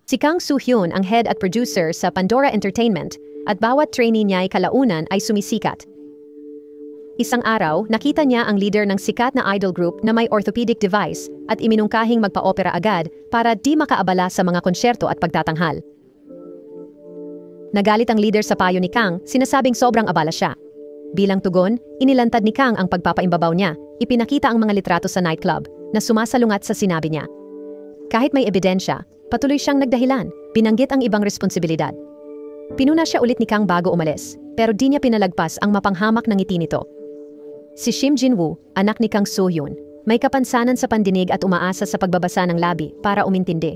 Si Kang Soo-hyun ang head at producer sa Pandora Entertainment at bawat trainee niya ay kalaunan ay sumisikat. Isang araw, nakita niya ang leader ng sikat na idol group na may orthopedic device at iminungkahing magpa-opera agad para di makaabala sa mga konsyerto at pagtatanghal. Nagalit ang leader sa payo ni Kang, sinasabing sobrang abala siya. Bilang tugon, inilantad ni Kang ang pagpapaimbabaw niya, ipinakita ang mga litrato sa nightclub na sumasalungat sa sinabi niya. Kahit may ebidensya, patuloy siyang nagdahilan, binanggit ang ibang responsibilidad. Pinuna siya ulit ni Kang bago umalis, pero di niya pinalagpas ang mapanghamak ng ngiti nito. Si Shim Jin-woo, anak ni Kang Soo-hyun, may kapansanan sa pandinig at umaasa sa pagbabasa ng labi para umintindi.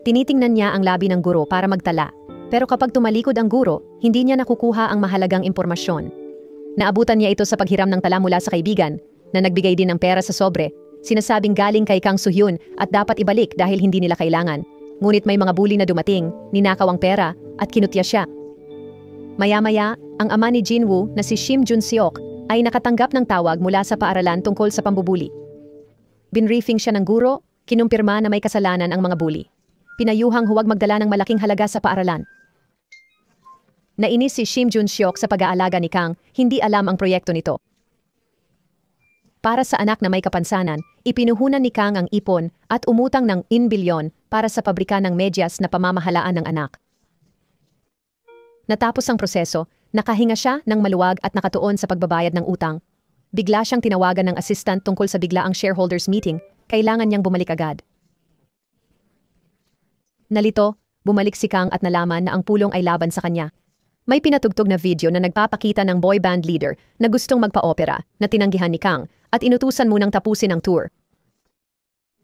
Tinitingnan niya ang labi ng guro para magtala, pero kapag tumalikod ang guro, hindi niya nakukuha ang mahalagang impormasyon. Naabutan niya ito sa paghiram ng tala mula sa kaibigan, na nagbigay din ng pera sa sobre. Sinasabing galing kay Kang Soo-hyun at dapat ibalik dahil hindi nila kailangan. Ngunit may mga bully na dumating, ninakaw ang pera, at kinutya siya. Maya-maya, ang ama ni Jin-woo na si Shim Jun-seok ay nakatanggap ng tawag mula sa paaralan tungkol sa pambubuli. Binriefing siya ng guro, kinumpirma na may kasalanan ang mga bully. Pinayuhang huwag magdala ng malaking halaga sa paaralan. Nainis si Shim Jun-seok sa pag-aalaga ni Kang, hindi alam ang proyekto nito. Para sa anak na may kapansanan, ipinuhunan ni Kang ang ipon at umutang ng 1 bilyon para sa pabrika ng medyas na pamamahalaan ng anak. Natapos ang proseso, nakahinga siya ng maluwag at nakatuon sa pagbabayad ng utang. Bigla siyang tinawagan ng assistant tungkol sa biglaang shareholders meeting, kailangan niyang bumalik agad. Nalito, bumalik si Kang at nalaman na ang pulong ay laban sa kanya. May pinatugtog na video na nagpapakita ng boy band leader na gustong magpa-opera na tinanggihan ni Kang at inutusan munang tapusin ang tour.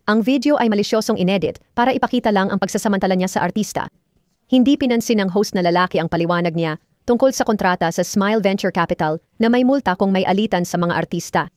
Ang video ay malisyosong inedit para ipakita lang ang pagsasamantala niya sa artista. Hindi pinansin ng host na lalaki ang paliwanag niya tungkol sa kontrata sa Smile Venture Capital na may multa kung may alitan sa mga artista.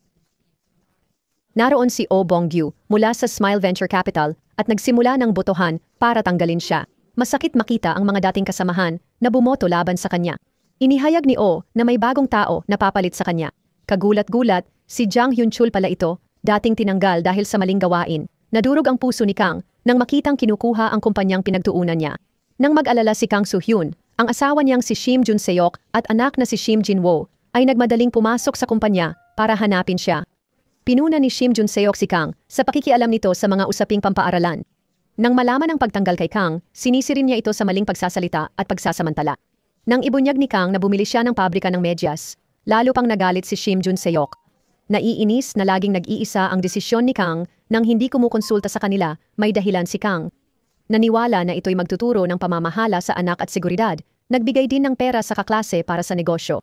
Naroon si Oh Bong-gyu mula sa Smile Venture Capital at nagsimula ng botohan para tanggalin siya. Masakit makita ang mga dating kasamahan na bumoto laban sa kanya. Inihayag ni Oh na may bagong tao na papalit sa kanya. Kagulat-gulat, si Jang Hyun-chul pala ito, dating tinanggal dahil sa maling gawain. Nadurog ang puso ni Kang nang makitang kinukuha ang kumpanyang pinagtuunan niya. Nang mag-alala si Kang Soo-hyun, ang asawa niyang si Shim Jun-seok at anak na si Shim Jin-woo ay nagmadaling pumasok sa kumpanya para hanapin siya. Pinuna ni Shim Jun-seok si Kang sa pakikialam nito sa mga usaping pampaaralan. Nang malaman ang pagtanggal kay Kang, sinisirin niya ito sa maling pagsasalita at pagsasamantala. Nang ibunyag ni Kang na bumili siya ng pabrika ng medyas, lalo pang nagalit si Shim Jun-seok. Naiinis na laging nag-iisa ang desisyon ni Kang nang hindi kumukonsulta sa kanila, may dahilan si Kang. Naniwala na ito'y magtuturo ng pamamahala sa anak at seguridad, nagbigay din ng pera sa kaklase para sa negosyo.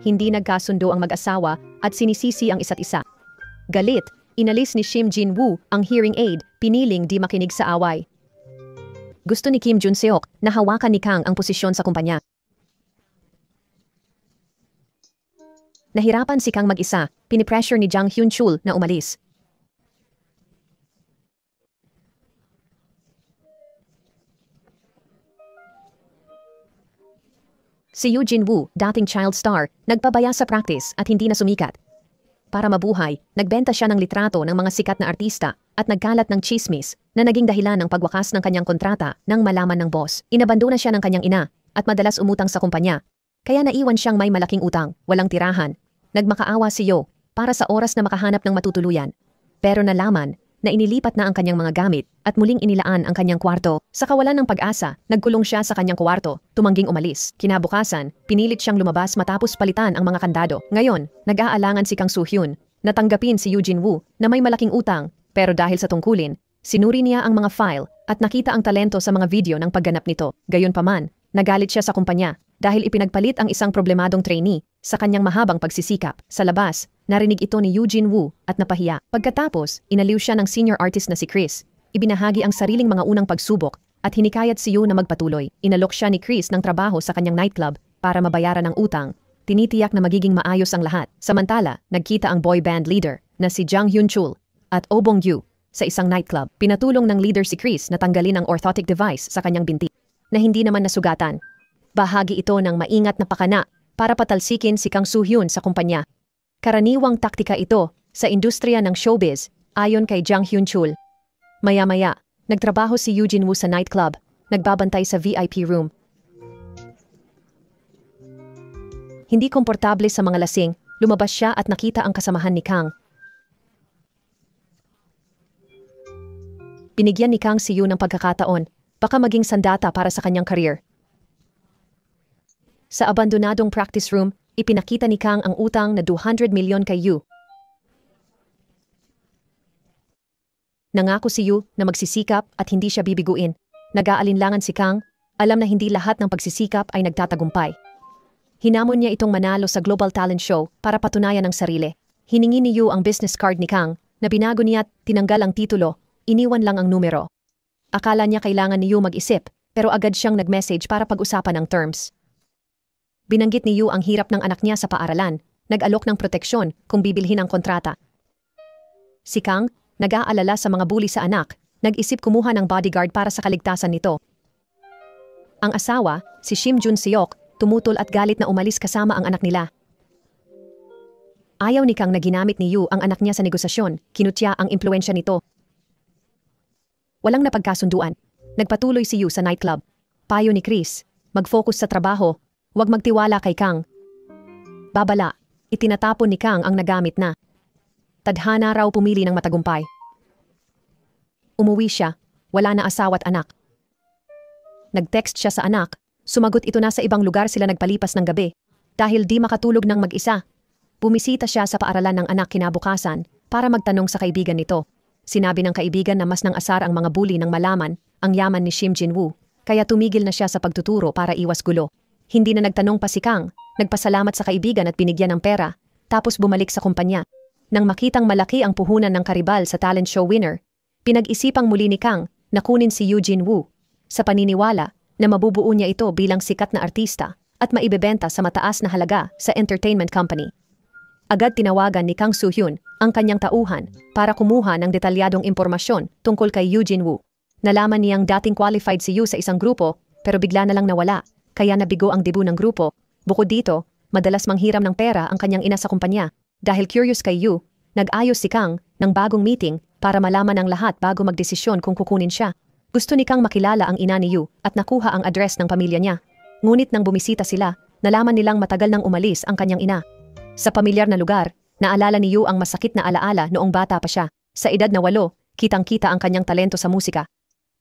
Hindi nagkasundo ang mag-asawa at sinisisi ang isa't isa. Galit, inalis ni Shim Jin-woo ang hearing aid, piniling di makinig sa away. Gusto ni Kim Jun-seok na hawakan ni Kang ang posisyon sa kumpanya. Nahirapan si Kang mag-isa, pinipressure ni Jang Hyun-chul na umalis. Si Yoo Jin-woo, dating child star, nagpabaya sa practice at hindi na sumikat. Para mabuhay, nagbenta siya ng litrato ng mga sikat na artista at nagkalat ng chismis na naging dahilan ng pagwakas ng kanyang kontrata nang malaman ng boss. Inabandona siya ng kanyang ina at madalas umutang sa kumpanya. Kaya naiwan siyang may malaking utang, walang tirahan. Nagmakaawa si Yoo para sa oras na makahanap ng matutuluyan. Pero nalaman na inilipat na ang kanyang mga gamit at muling inilaan ang kanyang kwarto. Sa kawalan ng pag-asa, nagkulong siya sa kanyang kwarto, tumangging umalis. Kinabukasan, pinilit siyang lumabas matapos palitan ang mga kandado. Ngayon, nag-aalangan si Kang Soo-hyun. Natanggapin si Yoo Jin-woo na may malaking utang, pero dahil sa tungkulin, sinuri niya ang mga file at nakita ang talento sa mga video ng pagganap nito. Gayunpaman, nagalit siya sa kumpanya dahil ipinagpalit ang isang problemadong trainee sa kanyang mahabang pagsisikap. Sa labas, narinig ito ni Yoo Jin-woo at napahiya. Pagkatapos, inaliw siya ng senior artist na si Chris. Ibinahagi ang sariling mga unang pagsubok at hinikayat si Yoo na magpatuloy. Inalok siya ni Chris ng trabaho sa kanyang nightclub para mabayaran ang utang. Tinitiyak na magiging maayos ang lahat. Samantala, nagkita ang boy band leader na si Jang Hyun-chul at Oh Bong-gyu sa isang nightclub. Pinatulong ng leader si Chris na tanggalin ang orthotic device sa kanyang binti na hindi naman nasugatan. Bahagi ito ng maingat na pakana para patalsikin si Kang Soo-hyun sa kumpanya. Karaniwang taktika ito sa industriya ng showbiz, ayon kay Jang Hyun-chul. Maya-maya, nagtrabaho si Eugene Woo sa nightclub, nagbabantay sa VIP room. Hindi komportable sa mga lasing, lumabas siya at nakita ang kasamahan ni Kang. Binigyan ni Kang si Yu ng pagkakataon, baka maging sandata para sa kanyang career. Sa abandonadong practice room, ipinakita ni Kang ang utang na 200 milyon kay Yu. Nangako si Yu na magsisikap at hindi siya bibiguin. Nag-aalinlangan si Kang, alam na hindi lahat ng pagsisikap ay nagtatagumpay. Hinamon niya itong manalo sa Global Talent Show para patunayan ang sarili. Hiningi ni Yu ang business card ni Kang, na binago niya at tinanggal ang titulo, iniwan lang ang numero. Akala niya kailangan ni Yu mag-isip, pero agad siyang nag-message para pag-usapan ang terms. Binanggit ni Yu ang hirap ng anak niya sa paaralan, nag-alok ng proteksyon kung bibilhin ang kontrata. Si Kang, nag-aalala sa mga bully sa anak, nag-isip kumuha ng bodyguard para sa kaligtasan nito. Ang asawa, si Shim Jun Seok, tumutol at galit na umalis kasama ang anak nila. Ayaw ni Kang na ginamit ni Yu ang anak niya sa negosasyon, kinutya ang impluensya nito. Walang napagkasunduan. Nagpatuloy si Yu sa nightclub. Payo ni Chris, mag-focus sa trabaho, huwag magtiwala kay Kang. Babala, itinatapon ni Kang ang nagamit na. Tadhana raw pumili ng matagumpay. Umuwi siya, wala na asawa at anak. Nag-text siya sa anak, sumagot ito na sa ibang lugar sila nagpalipas ng gabi. Dahil di makatulog ng mag-isa. Bumisita siya sa paaralan ng anak kinabukasan para magtanong sa kaibigan nito. Sinabi ng kaibigan na mas nang asar ang mga bully nang malaman ang yaman ni Shim Jin-woo, kaya tumigil na siya sa pagtuturo para iwas gulo. Hindi na nagtanong pa si Kang, nagpasalamat sa kaibigan at binigyan ng pera, tapos bumalik sa kumpanya. Nang makitang malaki ang puhunan ng karibal sa talent show winner, pinag-isipang muli ni Kang na kunin si Eugene Woo, sa paniniwala na mabubuo niya ito bilang sikat na artista at maibebenta sa mataas na halaga sa entertainment company. Agad tinawagan ni Kang Soo-hyun ang kanyang tauhan para kumuha ng detalyadong impormasyon tungkol kay Eugene Woo. Nalaman niyang dating qualified si Yu sa isang grupo pero bigla na lang nawala, kaya nabigo ang debu ng grupo. Bukod dito, madalas manghiram ng pera ang kanyang ina sa kumpanya. Dahil curious kay Yu, nag-ayos si Kang ng bagong meeting para malaman ang lahat bago magdesisyon kung kukunin siya. Gusto ni Kang makilala ang ina ni Yu at nakuha ang address ng pamilya niya. Ngunit nang bumisita sila, nalaman nilang matagal nang umalis ang kanyang ina. Sa pamilyar na lugar, naalala ni Yu ang masakit na alaala noong bata pa siya. Sa edad na 8, kitang-kita ang kanyang talento sa musika.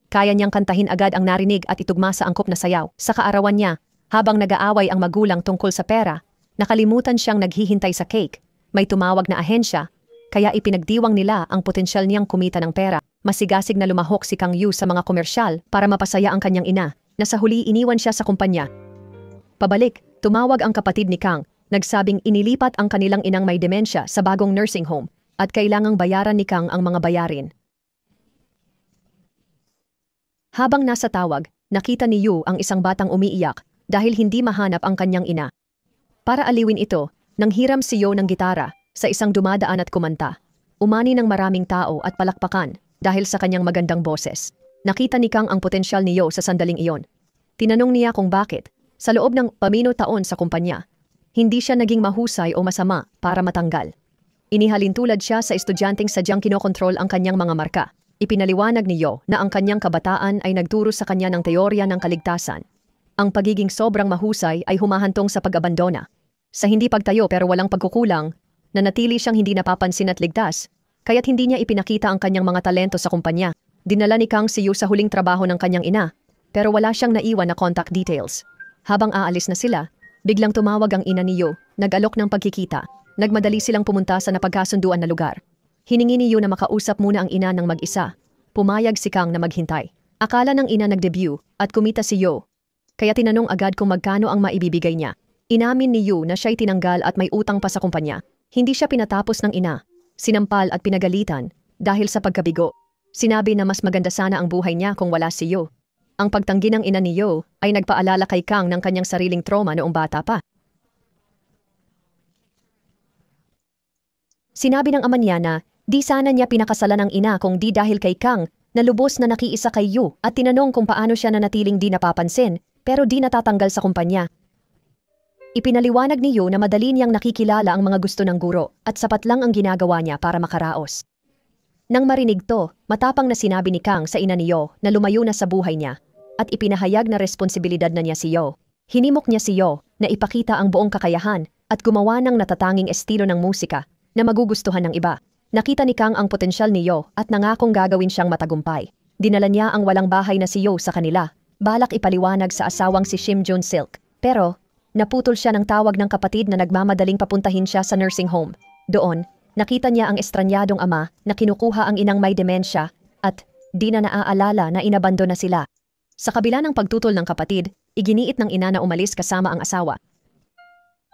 Kaya niyang kantahin agad ang narinig at itugma sa angkop na sayaw. Sa kaarawan niya, habang nag-aaway ang magulang tungkol sa pera, nakalimutan siyang naghihintay sa cake. May tumawag na ahensya, kaya ipinagdiwang nila ang potensyal niyang kumita ng pera. Masigasig na lumahok si Kang Yu sa mga komersyal para mapasaya ang kanyang ina, na sa huli iniwan siya sa kumpanya. Pabalik, tumawag ang kapatid ni Kang, nagsabing inilipat ang kanilang inang may demensya sa bagong nursing home at kailangang bayaran ni Kang ang mga bayarin. Habang nasa tawag, nakita ni Yu ang isang batang umiiyak dahil hindi mahanap ang kanyang ina. Para aliwin ito, nanghiram si Yu ng gitara sa isang dumadaan at kumanta. Umani ng maraming tao at palakpakan dahil sa kanyang magandang boses. Nakita ni Kang ang potensyal ni Yu sa sandaling iyon. Tinanong niya kung bakit, sa loob ng pamino-taon sa kumpanya, hindi siya naging mahusay o masama para matanggal. Inihalintulad siya sa estudyanteng sadyang kinokontrol ang kanyang mga marka. Ipinaliwanag ni Yu na ang kanyang kabataan ay nagturo sa kanya ng teorya ng kaligtasan. Ang pagiging sobrang mahusay ay humahantong sa pag-abandona. Sa hindi pagtayo pero walang pagkukulang, nanatili siyang hindi napapansin at ligtas, kaya't hindi niya ipinakita ang kanyang mga talento sa kumpanya. Dinala ni Kang si Yu sa huling trabaho ng kanyang ina, pero wala siyang naiwan na contact details. Habang aalis na sila, biglang tumawag ang ina ni Yu, nag-alok ng pagkikita. Nagmadali silang pumunta sa napagkasunduan na lugar. Hiningi ni Yu na makausap muna ang ina ng mag-isa. Pumayag si Kang na maghintay. Akala ng ina nag-debut at kumita si Yu, kaya tinanong agad kung magkano ang maibibigay niya. Inamin ni Yu na siya'y tinanggal at may utang pa sa kumpanya. Hindi siya pinatapos ng ina. Sinampal at pinagalitan dahil sa pagkabigo. Sinabi na mas maganda sana ang buhay niya kung wala si Yu. Ang pagtanggi ng ina ni Yu ay nagpaalala kay Kang ng kanyang sariling trauma noong bata pa. Sinabi ng ama niya na di sana niya pinakasalan ng ina kung di dahil kay Kang na lubos na nakiisa kay Yu at tinanong kung paano siya nanatiling di napapansin pero di natatanggal sa kumpanya. Ipinaliwanag ni Yu na madali niyang nakikilala ang mga gusto ng guro at sapat lang ang ginagawa niya para makaraos. Nang marinig to, matapang na sinabi ni Kang sa ina ni Yo na lumayo na sa buhay niya at ipinahayag na responsibilidad na niya si Yo. Hinimok niya si Yo na ipakita ang buong kakayahan at gumawa ng natatanging estilo ng musika na magugustuhan ng iba. Nakita ni Kang ang potensyal ni Yo at nangakong gagawin siyang matagumpay. Dinala niya ang walang bahay na si Yo sa kanila. Balak ipaliwanag sa asawang si Shim Jun Silk. Pero, naputol siya ng tawag ng kapatid na nagmamadaling papuntahin siya sa nursing home. Doon, nakita niya ang estranyadong ama na kinukuha ang inang may demensya at di na naaalala na inabando na sila. Sa kabila ng pagtutol ng kapatid, iginiit ng ina na umalis kasama ang asawa.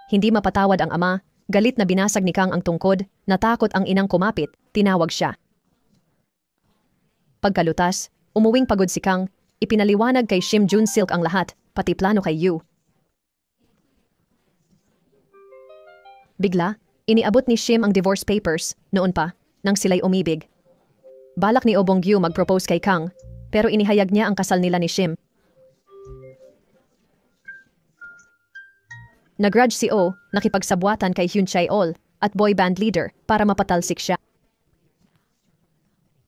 Hindi mapatawad ang ama, galit na binasag ni Kang ang tungkod, natakot ang inang kumapit, tinawag siya. Pagkalutas, umuwing pagod si Kang, ipinaliwanag kay Shim Jun Silk ang lahat, pati plano kay Yu. Bigla, iniabot ni Shim ang divorce papers, noon pa, nang sila'y umibig. Balak ni Oh Bong-gyu mag-propose kay Kang, pero inihayag niya ang kasal nila ni Shim. Nagrudge si Oh, nakipagsabwatan kay Hyun Chae-ol at boy band leader para mapatalsik siya.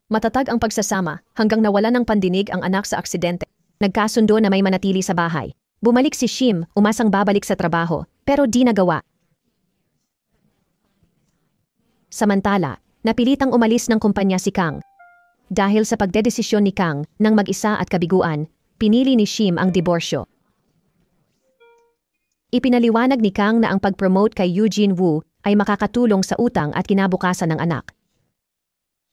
Matatag ang pagsasama hanggang nawala ng pandinig ang anak sa aksidente. Nagkasundo na may manatili sa bahay. Bumalik si Shim, umasang babalik sa trabaho, pero di nagawa. Samantala, napilitang umalis ng kumpanya si Kang. Dahil sa pagdedesisyon ni Kang ng mag-isa at kabiguan, pinili ni Shim ang diborsyo. Ipinaliwanag ni Kang na ang pag-promote kay Eugene Woo ay makakatulong sa utang at kinabukasan ng anak.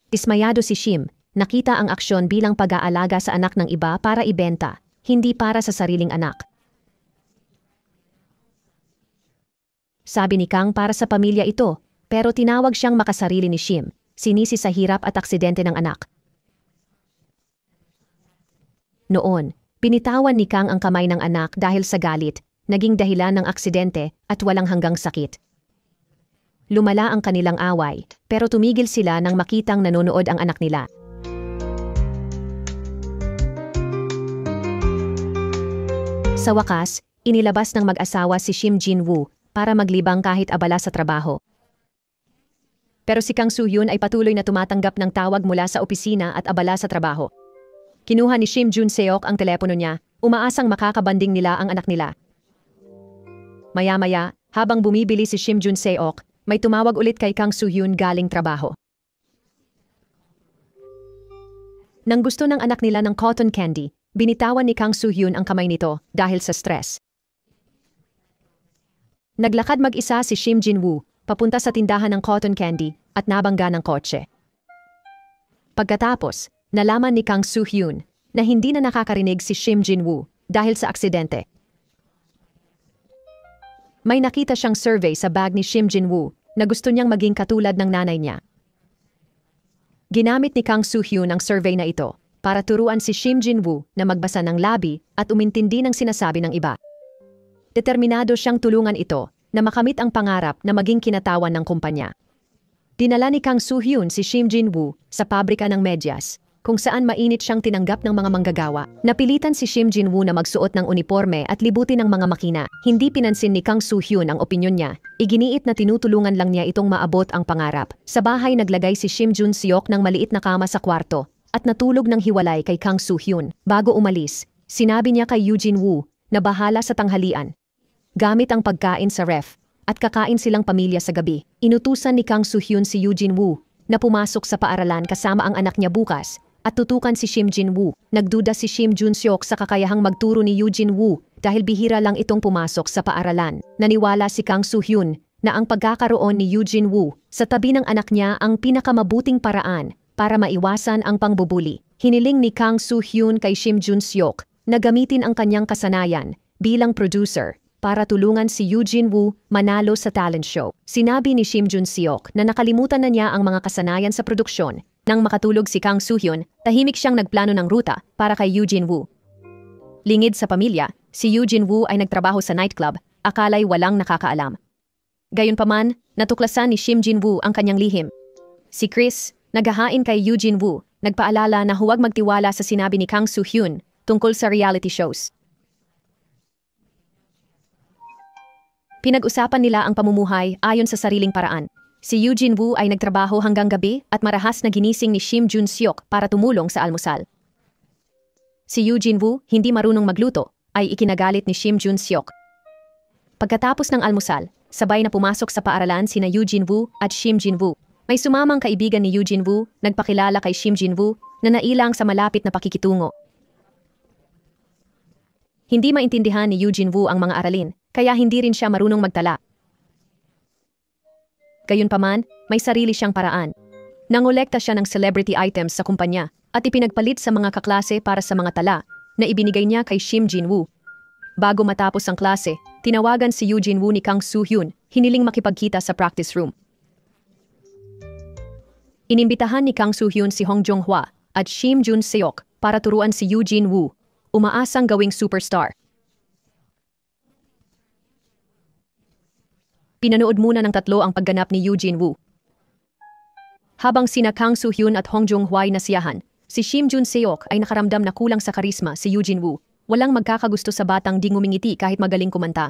Dismayado si Shim, nakita ang aksyon bilang pag-aalaga sa anak ng iba para ibenta, hindi para sa sariling anak. Sabi ni Kang para sa pamilya ito, pero tinawag siyang makasarili ni Shim, sinisi sa hirap at aksidente ng anak. Noon, pinitawan ni Kang ang kamay ng anak dahil sa galit, naging dahilan ng aksidente at walang hanggang sakit. Lumala ang kanilang away, pero tumigil sila nang makitang nanonood ang anak nila. Sa wakas, inilabas ng mag-asawa si Shim Jin Woo para maglibang kahit abala sa trabaho. Pero si Kang Soo-hyun ay patuloy na tumatanggap ng tawag mula sa opisina at abala sa trabaho. Kinuha ni Shim Jun Seok ang telepono niya, umaasang makakabanding nila ang anak nila. Maya-maya, habang bumibili si Shim Jun Seok, may tumawag ulit kay Kang Soo-hyun galing trabaho. Nang gusto ng anak nila ng cotton candy, binitawan ni Kang Soo-hyun ang kamay nito dahil sa stress. Naglakad mag-isa si Shim Jin Woo, papunta sa tindahan ng cotton candy at nabangga ng kotse. Pagkatapos, nalaman ni Kang Soo-hyun na hindi na nakakarinig si Shim Jin Woo dahil sa aksidente. May nakita siyang survey sa bag ni Shim Jin Woo na gusto niyang maging katulad ng nanay niya. Ginamit ni Kang Soo-hyun ang survey na ito para turuan si Shim Jin Woo na magbasa ng labi at umintindi ng sinasabi ng iba. Determinado siyang tulungan ito na makamit ang pangarap na maging kinatawan ng kumpanya. Dinala ni Kang Soo-hyun si Shim Jin Woo sa pabrika ng medyas, kung saan mainit siyang tinanggap ng mga manggagawa. Napilitan si Shim Jin Woo na magsuot ng uniforme at libutin ang mga makina. Hindi pinansin ni Kang Soo-hyun ang opinyon niya. Iginiit na tinutulungan lang niya itong maabot ang pangarap. Sa bahay naglagay si Shim Jun Seok ng maliit na kama sa kwarto at natulog ng hiwalay kay Kang Soo-hyun. Bago umalis, sinabi niya kay Eugene Woo na bahala sa tanghalian. Gamit ang pagkain sa ref at kakain silang pamilya sa gabi. Inutusan ni Kang Soo-hyun si Eugene Woo na pumasok sa paaralan kasama ang anak niya bukas at tutukan si Shim Jin Woo. Nagduda si Shim Jun Seok sa kakayahang magturo ni Eugene Woo dahil bihira lang itong pumasok sa paaralan. Naniwala si Kang Soo-hyun na ang pagkakaroon ni Eugene Woo sa tabi ng anak niya ang pinakamabuting paraan para maiwasan ang pangbubuli. Hiniling ni Kang Soo-hyun kay Shim Jun Seok na gamitin ang kanyang kasanayan bilang producer para tulungan si Eugene Woo manalo sa talent show. Sinabi ni Shim Jun Seok na nakalimutan na niya ang mga kasanayan sa produksyon. Nang makatulog si Kang Soo-hyun, tahimik siyang nagplano ng ruta para kay Eugene Woo. Lingid sa pamilya, si Eugene Woo ay nagtrabaho sa nightclub, akalay walang nakakaalam. Gayunpaman, natuklasan ni Shim Jin Woo ang kanyang lihim. Si Chris, naghahain kay Eugene Woo, nagpaalala na huwag magtiwala sa sinabi ni Kang Soo-hyun tungkol sa reality shows. Pinag-usapan nila ang pamumuhay ayon sa sariling paraan. Si Eugene Woo ay nagtrabaho hanggang gabi at marahas na ginising ni Shim Jun Seok para tumulong sa almusal. Si Eugene Woo, hindi marunong magluto, ay ikinagalit ni Shim Jun Seok. Pagkatapos ng almusal, sabay na pumasok sa paaralan sina Eugene Woo at Shim Jin Woo. May sumamang kaibigan ni Eugene Woo, nagpakilala kay Shim Jin Woo na nailang sa malapit na pakikitungo. Hindi maintindihan ni Eugene Woo ang mga aralin, kaya hindi rin siya marunong magtala. Gayunpaman, may sarili siyang paraan. Nangolekta siya ng celebrity items sa kumpanya at ipinagpalit sa mga kaklase para sa mga tala na ibinigay niya kay Shim Jin Woo. Bago matapos ang klase, tinawagan si Eugene Woo ni Kang Soo-hyun, hiniling makipagkita sa practice room. Inimbitahan ni Kang Soo-hyun si Hong Jong-hwa at Shim Jun Seok para turuan si Eugene Woo, umaasang gawing superstar. Pinanood muna ng tatlo ang pagganap ni Eugene Woo. Habang sina Kang Soo-hyun at Hong Jong-hwa ay nasiyahan, si Shim Jun Seok ay nakaramdam na kulang sa karisma si Eugene Woo. Walang magkakagusto sa batang di ngumingiti kahit magaling kumanta.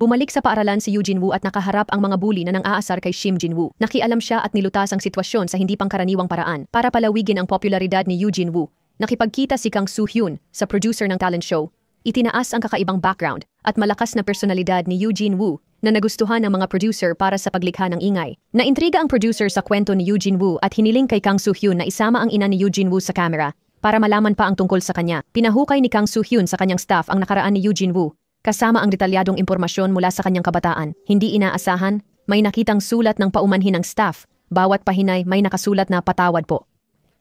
Bumalik sa paaralan si Eugene Woo at nakaharap ang mga bully na nang-aasar kay Shim Jin Woo. Nakialam siya at nilutas ang sitwasyon sa hindi pangkaraniwang paraan para palawigin ang popularidad ni Eugene Woo. Nakipagkita si Kang Soo-hyun sa producer ng talent show. Itinaas ang kakaibang background at malakas na personalidad ni Eugene Woo na nagustuhan ng mga producer para sa paglikha ng ingay. Naintriga ang producer sa kwento ni Eugene Woo at hiniling kay Kang Soo-hyun na isama ang ina ni Eugene Woo sa camera para malaman pa ang tungkol sa kanya. Pinahukay ni Kang Soo-hyun sa kanyang staff ang nakaraan ni Eugene Woo kasama ang detalyadong impormasyon mula sa kanyang kabataan. Hindi inaasahan, may nakitang sulat ng paumanhin ng staff. Bawat pahinay may nakasulat na patawad po.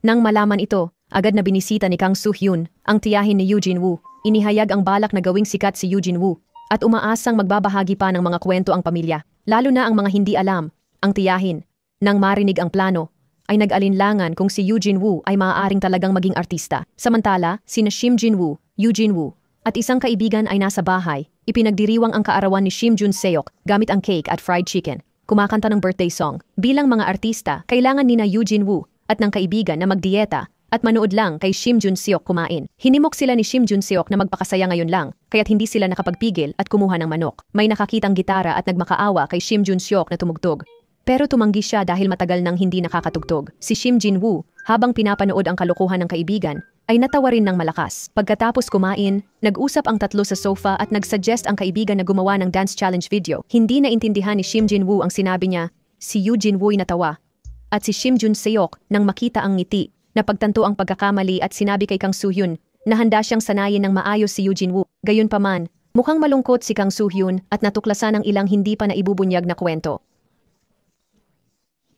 Nang malaman ito, agad na binisita ni Kang Soo-hyun ang tiyahin ni Eugene Woo. Inihayag ang balak na gawing sikat si Eugene Woo at umaasang magbabahagi pa ng mga kwento ang pamilya. Lalo na ang mga hindi alam, ang tiyahin. Nang marinig ang plano, ay nag-alinlangan kung si Eugene Woo ay maaaring talagang maging artista. Samantala, sina Shim Jin Woo, Eugene Woo, at isang kaibigan ay nasa bahay. Ipinagdiriwang ang kaarawan ni Shim Jun Seok gamit ang cake at fried chicken. Kumakanta ng birthday song. Bilang mga artista, kailangan nina Eugene Woo at ng kaibigan na magdieta at manood lang kay Shim Jun Seok kumain. Hinimok sila ni Shim Jun Seok na magpakasaya ngayon lang, kaya't hindi sila nakapagpigil at kumuha ng manok. May nakakitang gitara at nagmakaawa kay Shim Jun Seok na tumugtog. Pero tumanggi siya dahil matagal nang hindi nakakatugtog. Si Shim Jin Woo, habang pinapanood ang kalokohan ng kaibigan, ay natawa rin ng malakas. Pagkatapos kumain, nag-usap ang tatlo sa sofa at nag-suggest ang kaibigan na gumawa ng dance challenge video. Hindi naintindihan ni Shim Jin Woo ang sinabi niya, si Eugene Woo ay natawa. At si Shim Jun Seok, nang makita ang ngiti, napagtanto ang pagkakamali at sinabi kay Kang Soo-hyun na handa siyang sanayin ng maayos si Eugene Woo. Gayunpaman, mukhang malungkot si Kang Soo-hyun at natuklasan ang ilang hindi pa naibubunyag na kwento.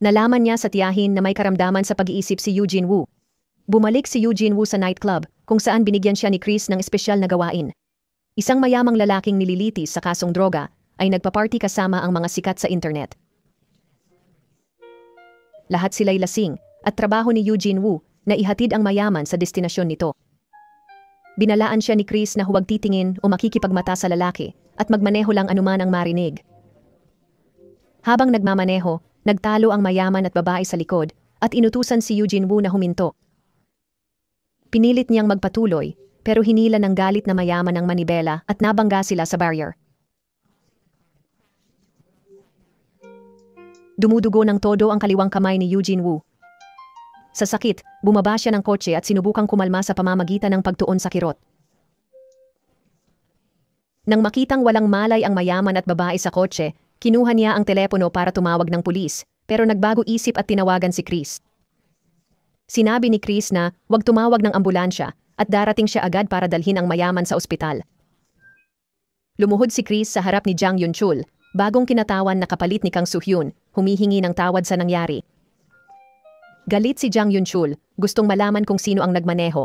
Nalaman niya sa tiyahin na may karamdaman sa pag-iisip si Eugene Woo. Bumalik si Eugene Woo sa nightclub kung saan binigyan siya ni Chris ng espesyal na gawain. Isang mayamang lalaking nililitis sa kasong droga ay nagpaparty kasama ang mga sikat sa internet. Lahat sila'y lasing at trabaho ni Eugene Woo na ihatid ang mayaman sa destinasyon nito. Binalaan siya ni Chris na huwag titingin o makikipagmata sa lalaki at magmaneho lang anuman ang marinig. Habang nagmamaneho, nagtalo ang mayaman at babae sa likod at inutusan si Eugene Woo na huminto. Pinilit niyang magpatuloy pero hinila ng galit na mayaman ang manibela at nabangga sila sa barrier. Dumudugo ng todo ang kaliwang kamay ni Eugene Woo. Sa sakit, bumaba siya ng kotse at sinubukang kumalma sa pamamagitan ng pagtuon sa kirot. Nang makitang walang malay ang mayaman at babae sa kotse, kinuha niya ang telepono para tumawag ng pulis, pero nagbago isip at tinawagan si Chris. Sinabi ni Chris na huwag tumawag ng ambulansya at darating siya agad para dalhin ang mayaman sa ospital. Lumuhod si Chris sa harap ni Jang Yun-chul, bagong kinatawan na kapalit ni Kang Soo-hyun, humihingi ng tawad sa nangyari. Galit si Jang Yun-chul, gustong malaman kung sino ang nagmaneho.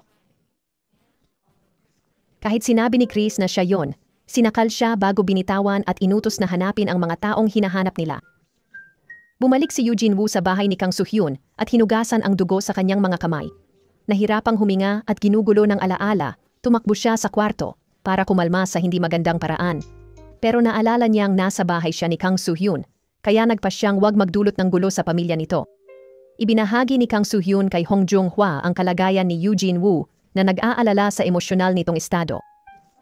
Kahit sinabi ni Chris na siya yon, sinakal siya bago binitawan at inutos na hanapin ang mga taong hinahanap nila. Bumalik si Eugene Woo sa bahay ni Kang Soo-hyun at hinugasan ang dugo sa kanyang mga kamay. Nahirapang huminga at ginugulo ng alaala, tumakbo siya sa kwarto para kumalma sa hindi magandang paraan. Pero naalala niyang nasa bahay siya ni Kang Soo-hyun, kaya nagpa siyang wag magdulot ng gulo sa pamilya nito. Ibinahagi ni Kang Soo-hyun kay Hong Jong-hwa ang kalagayan ni Eugene Woo na nag-aalala sa emosyonal nitong estado.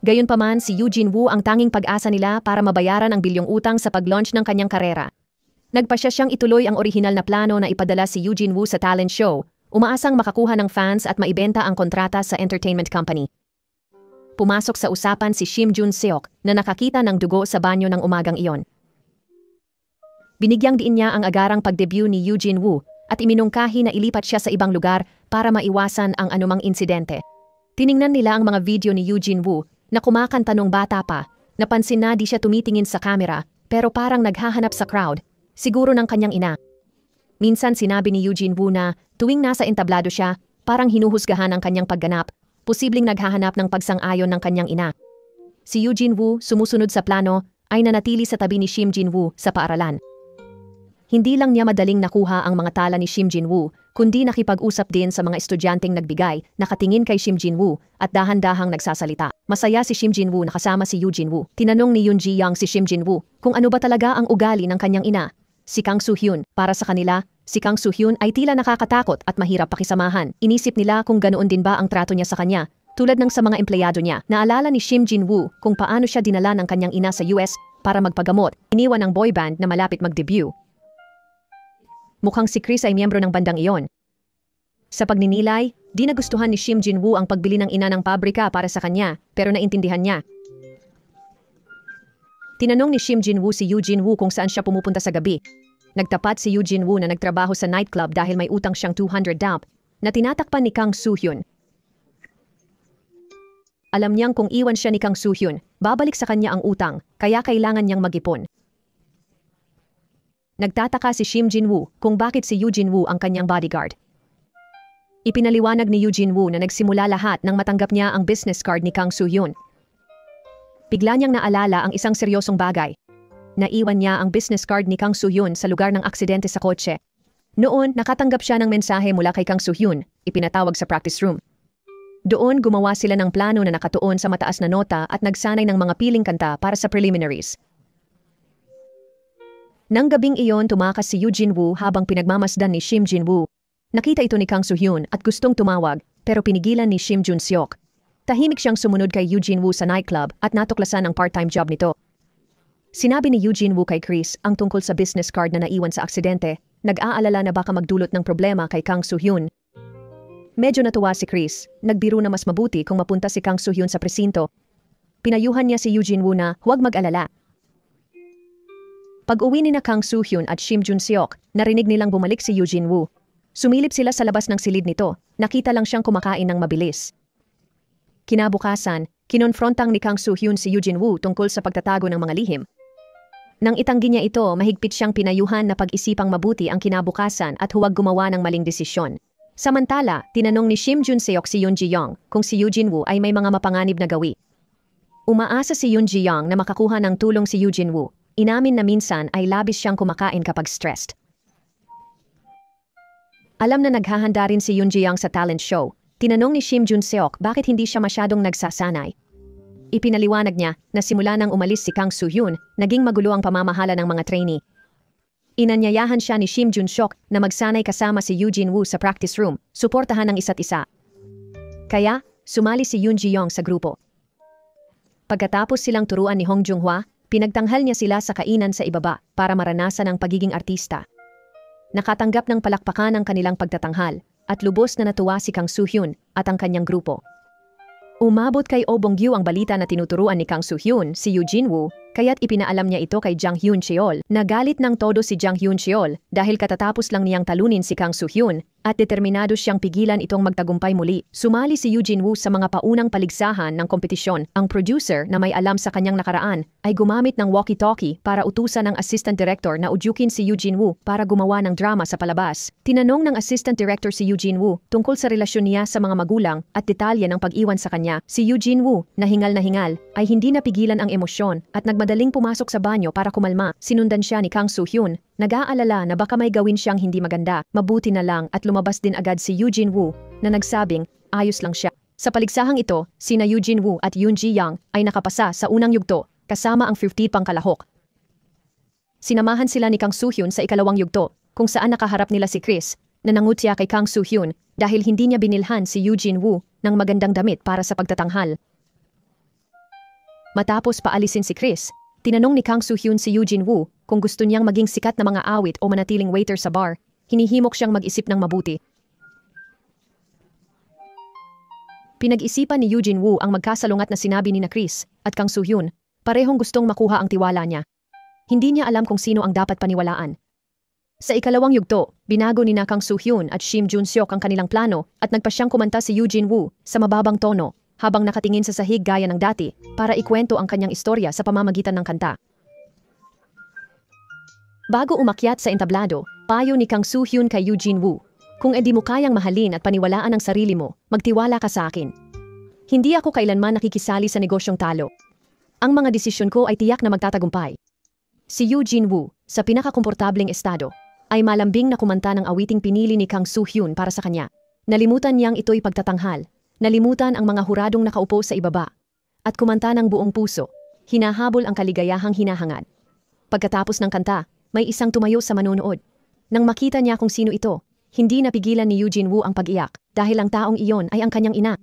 Gayunpaman, si Eugene Woo ang tanging pag-asa nila para mabayaran ang bilyong utang sa pag-launch ng kanyang karera. Nagpasya siyang ituloy ang orihinal na plano na ipadala si Eugene Woo sa talent show, umaasang makakuha ng fans at maibenta ang kontrata sa entertainment company. Pumasok sa usapan si Shim Jun Seok na nakakita ng dugo sa banyo ng umagang iyon. Binigyang diin niya ang agarang pag-debut ni Eugene Woo at iminungkahi na ilipat siya sa ibang lugar para maiwasan ang anumang insidente. Tiningnan nila ang mga video ni Eugene Woo na kumakanta nung bata pa. Napansin na di siya tumitingin sa camera pero parang naghahanap sa crowd, siguro ng kanyang ina. Minsan sinabi ni Eugene Woo na tuwing nasa entablado siya, parang hinuhusgahan ang kanyang pagganap, posibleng naghahanap ng pagsang-ayon ng kanyang ina. Si Eugene Woo, sumusunod sa plano, ay nanatili sa tabi ni Shim Jin Woo sa paaralan. Hindi lang niya madaling nakuha ang mga tala ni Shim Jin Woo, kundi nakipag-usap din sa mga estudyanteng nagbigay, nakatingin kay Shim Jin Woo at dahan-dahang nagsasalita. Masaya si Shim Jin Woo na kasama si Eugene Woo. Tinanong ni Yoon Ji Young si Shim Jin Woo kung ano ba talaga ang ugali ng kanyang ina. Si Kang Soo Hyun, para sa kanila, si Kang Soo Hyun ay tila nakakatakot at mahirap pakisamahan. Inisip nila kung ganoon din ba ang trato niya sa kanya, tulad ng sa mga empleyado niya. Naalala ni Shim Jin Woo kung paano siya dinala ng kanyang ina sa US para magpagamot. Iniwan ng boy band na malapit mag-debut. Mukhang si Chris ay miyembro ng bandang iyon. Sa pagninilay, di nagustuhan ni Shim Jin Woo ang pagbili ng ina ng pabrika para sa kanya, pero naintindihan niya. Tinanong ni Shim Jin Woo si Eugene Woo kung saan siya pumupunta sa gabi. Nagtapat si Eugene Woo na nagtrabaho sa nightclub dahil may utang siyang 200 damp na tinatakpan ni Kang Soo Hyun. Alam niyang kung iwan siya ni Kang Soo Hyun, babalik sa kanya ang utang, kaya kailangan niyang mag-ipon. Nagtataka si Shim Jin Woo kung bakit si Eugene Woo ang kanyang bodyguard. Ipinaliwanag ni Eugene Woo na nagsimula lahat nang matanggap niya ang business card ni Kang Soo Hyun. Bigla niyang naalala ang isang seryosong bagay. Naiwan niya ang business card ni Kang Soo Hyun sa lugar ng aksidente sa kotse. Noon, nakatanggap siya ng mensahe mula kay Kang Soo Hyun, ipinatawag sa practice room. Doon, gumawa sila ng plano na nakatuon sa mataas na nota at nagsanay ng mga piling kanta para sa preliminaries. Nang gabing iyon, tumakas si Eugene Woo habang pinagmamasdan ni Shim Jin Woo. Nakita ito ni Kang Soo Hyun at gustong tumawag, pero pinigilan ni Shim Jun Seok. Tahimik siyang sumunod kay Eugene Woo sa nightclub at natuklasan ang part-time job nito. Sinabi ni Eugene Woo kay Chris ang tungkol sa business card na naiwan sa aksidente, nag-aalala na baka magdulot ng problema kay Kang Soo Hyun. Medyo natuwa si Chris, nagbiro na mas mabuti kung mapunta si Kang Soo Hyun sa presinto. Pinayuhan niya si Eugene Woo na huwag mag-alala. Pag-uwi ni na Kang Soo Hyun at Shim Jun Seok, narinig nilang bumalik si Eugene Woo. Sumilip sila sa labas ng silid nito, nakita lang siyang kumakain ng mabilis. Kinabukasan, kinonfrontang ni Kang Soo Hyun si Eugene Woo tungkol sa pagtatago ng mga lihim. Nang itanggi niya ito, mahigpit siyang pinayuhan na pag-isipang mabuti ang kinabukasan at huwag gumawa ng maling desisyon. Samantala, tinanong ni Shim Jun Seok si Yoon Ji Young kung si Eugene Woo ay may mga mapanganib na gawi. Umaasa si Yoon Ji Young na makakuha ng tulong si Eugene Woo. Inamin na minsan ay labis siyang kumakain kapag stressed. Alam na naghahanda rin si Yoon Ji Young sa talent show. Tinanong ni Shim Jun Seok bakit hindi siya masyadong nagsasanay. Ipinaliwanag niya na simula nang umalis si Kang Soo Hyun, naging magulo ang pamamahala ng mga trainee. Inanyayahan siya ni Shim Jun Seok na magsanay kasama si Eugene Woo sa practice room, suportahan ng isa't isa. Kaya, sumali si Yoon Ji Young sa grupo. Pagkatapos silang turuan ni Hong Jung Hwa, pinagtanghal niya sila sa kainan sa ibaba para maranasan ang pagiging artista. Nakatanggap ng palakpakan ang kanilang pagtatanghal at lubos na natuwa si Kang Soo Hyun at ang kanyang grupo. Umabot kay Oh Bong-gyu ang balita na tinuturuan ni Kang Soo Hyun si Eugene Woo, kaya't ipinaalam niya ito kay Jang Hyun Cheol. Nagalit ng todo si Jang Hyun Cheol dahil katatapos lang niyang talunin si Kang Soo Hyun at determinado siyang pigilan itong magtagumpay muli. Sumali si Eugene Woo sa mga paunang paligsahan ng kompetisyon. Ang producer na may alam sa kanyang nakaraan ay gumamit ng walkie-talkie para utusan ng assistant director na udyukin si Eugene Woo para gumawa ng drama sa palabas. Tinanong ng assistant director si Eugene Woo tungkol sa relasyon niya sa mga magulang at detalye ng pag-iwan sa kanya. Si Eugene Woo, na hingal ay hindi napigilan ang emosyon at nagmadaling pumasok sa banyo para kumalma. Sinundan siya ni Kang Soo Hyun. Nag-aalala na baka may gawin siyang hindi maganda. Mabuti na lang at lumabas din agad si Eugene Woo na nagsabing ayos lang siya. Sa paligsahang ito, sina Eugene Woo at Yoon Ji Young ay nakapasa sa unang yugto kasama ang 50 pang kalahok. Sinamahan sila ni Kang Soo Hyun sa ikalawang yugto kung saan nakaharap nila si Chris na nangutya kay Kang Soo Hyun dahil hindi niya binilhan si Eugene Woo ng magandang damit para sa pagtatanghal. Matapos paalisin si Chris, tinanong ni Kang Soo-hyun si Eugene Woo kung gusto niyang maging sikat na mga awit o manatiling waiter sa bar. Hinihimok siyang mag-isip ng mabuti. Pinag-isipan ni Eugene Woo ang magkasalungat na sinabi ni na Chris at Kang Soo-hyun. Parehong gustong makuha ang tiwala niya. Hindi niya alam kung sino ang dapat paniwalaan. Sa ikalawang yugto, binago ni na Kang Soo-hyun at Shim Jun-seok ang kanilang plano at nagpa siyang kumanta si Eugene Woo sa mababang tono habang nakatingin sa sahig gaya ng dati para ikwento ang kanyang istorya sa pamamagitan ng kanta. Bago umakyat sa entablado, payo ni Kang Soo-hyun kay Eugene Woo, kung edi mo kayang mahalin at paniwalaan ang sarili mo, magtiwala ka sa akin. Hindi ako kailanman nakikisali sa negosyong talo. Ang mga desisyon ko ay tiyak na magtatagumpay. Si Eugene Woo, sa pinakakomportabling estado, ay malambing na kumanta ng awiting pinili ni Kang Soo-hyun para sa kanya. Nalimutan niyang ito'y pagtatanghal. Nalimutan ang mga huradong nakaupo sa ibaba. At kumanta ng buong puso. Hinahabol ang kaligayahang hinahangad. Pagkatapos ng kanta, may isang tumayo sa manonood. Nang makita niya kung sino ito, hindi napigilan ni Eugene Woo ang pag-iyak dahil ang taong iyon ay ang kanyang ina.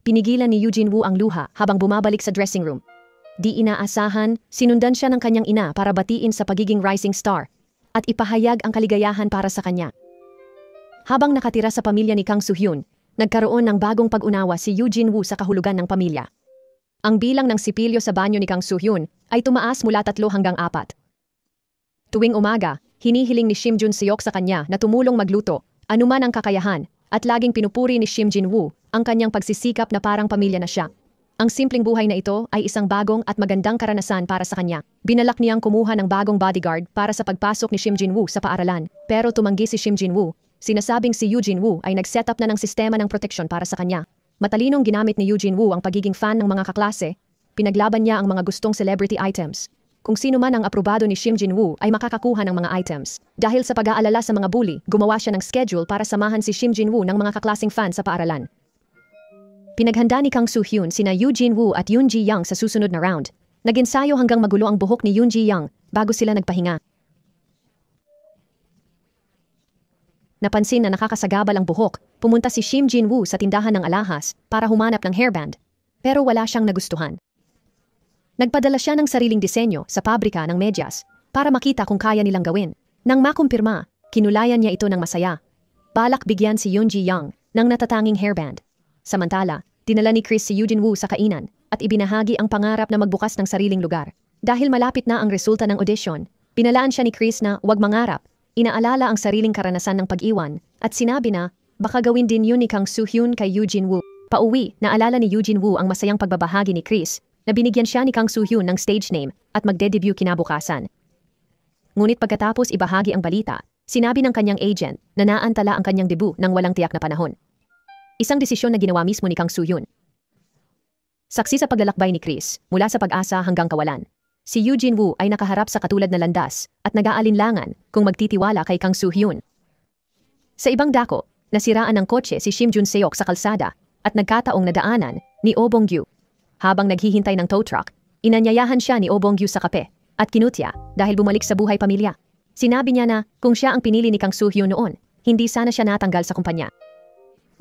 Pinigilan ni Eugene Woo ang luha habang bumabalik sa dressing room. Di inaasahan, sinundan siya ng kanyang ina para batiin sa pagiging rising star at ipahayag ang kaligayahan para sa kanya. Habang nakatira sa pamilya ni Kang Soo-hyun, nagkaroon ng bagong pag-unawa si Eugene Woo sa kahulugan ng pamilya. Ang bilang ng sipilyo sa banyo ni Kang Soo-hyun ay tumaas mula 3 hanggang 4. Tuwing umaga, hinihiling ni Shim Jun-seok sa kanya na tumulong magluto, anuman ang kakayahan, at laging pinupuri ni Shim Jin-woo ang kanyang pagsisikap na parang pamilya na siya. Ang simpleng buhay na ito ay isang bagong at magandang karanasan para sa kanya. Binalak niyang kumuha ng bagong bodyguard para sa pagpasok ni Shim Jin-woo sa paaralan, pero tumanggi si Shim Jin-woo. Sinasabing si Eugene Woo ay nag-set up na ng sistema ng proteksyon para sa kanya. Matalinong ginamit ni Eugene Woo ang pagiging fan ng mga kaklase. Pinaglaban niya ang mga gustong celebrity items. Kung sino man ang aprobado ni Shim Jin-woo ay makakakuha ng mga items. Dahil sa pag-aalala sa mga bully, gumawa siya ng schedule para samahan si Shim Jin-woo ng mga kaklaseng fan sa paaralan. Pinaghanda ni Kang Soo-hyun sina Eugene Woo at Yoon Ji-young sa susunod na round. Nag-ensayo hanggang magulo ang buhok ni Yoon Ji-young bago sila nagpahinga. Napansin na nakakasagabal ang buhok, pumunta si Shim Jin-woo sa tindahan ng alahas para humanap ng hairband. Pero wala siyang nagustuhan. Nagpadala siya ng sariling disenyo sa pabrika ng medyas para makita kung kaya nilang gawin. Nang makumpirma, kinulayan niya ito ng masaya. Balak bigyan si Yoon Ji-young ng natatanging hairband. Samantala, dinala ni Chris si Eugene Woo sa kainan at ibinahagi ang pangarap na magbukas ng sariling lugar. Dahil malapit na ang resulta ng audition, pinalaan siya ni Chris na huwag mangarap. Inaalala ang sariling karanasan ng pag-iwan at sinabi na baka gawin din yun ni Kang Soo-hyun kay Eugene Woo. Pauwi, naalala ni Eugene Woo ang masayang pagbabahagi ni Chris na binigyan siya ni Kang Soo-hyun ng stage name at magde-debut kinabukasan. Ngunit pagkatapos ibahagi ang balita, sinabi ng kanyang agent na naantala ang kanyang debut ng walang tiyak na panahon. Isang desisyon na ginawa mismo ni Kang Soo-hyun. Saksi sa paglalakbay ni Chris mula sa pag-asa hanggang kawalan. Si Eugene Woo ay nakaharap sa katulad na landas at nag-aalinlangan kung magtitiwala kay Kang Soo-hyun. Sa ibang dako, nasiraan ng kotse si Shim Jun-seok sa kalsada at nagkataong nadaanan ni Oh Bong-gyu. Habang naghihintay ng tow truck, inanyayahan siya ni Oh Bong-gyu sa kape at kinutya dahil bumalik sa buhay pamilya. Sinabi niya na kung siya ang pinili ni Kang Soo-hyun noon, hindi sana siya natanggal sa kumpanya.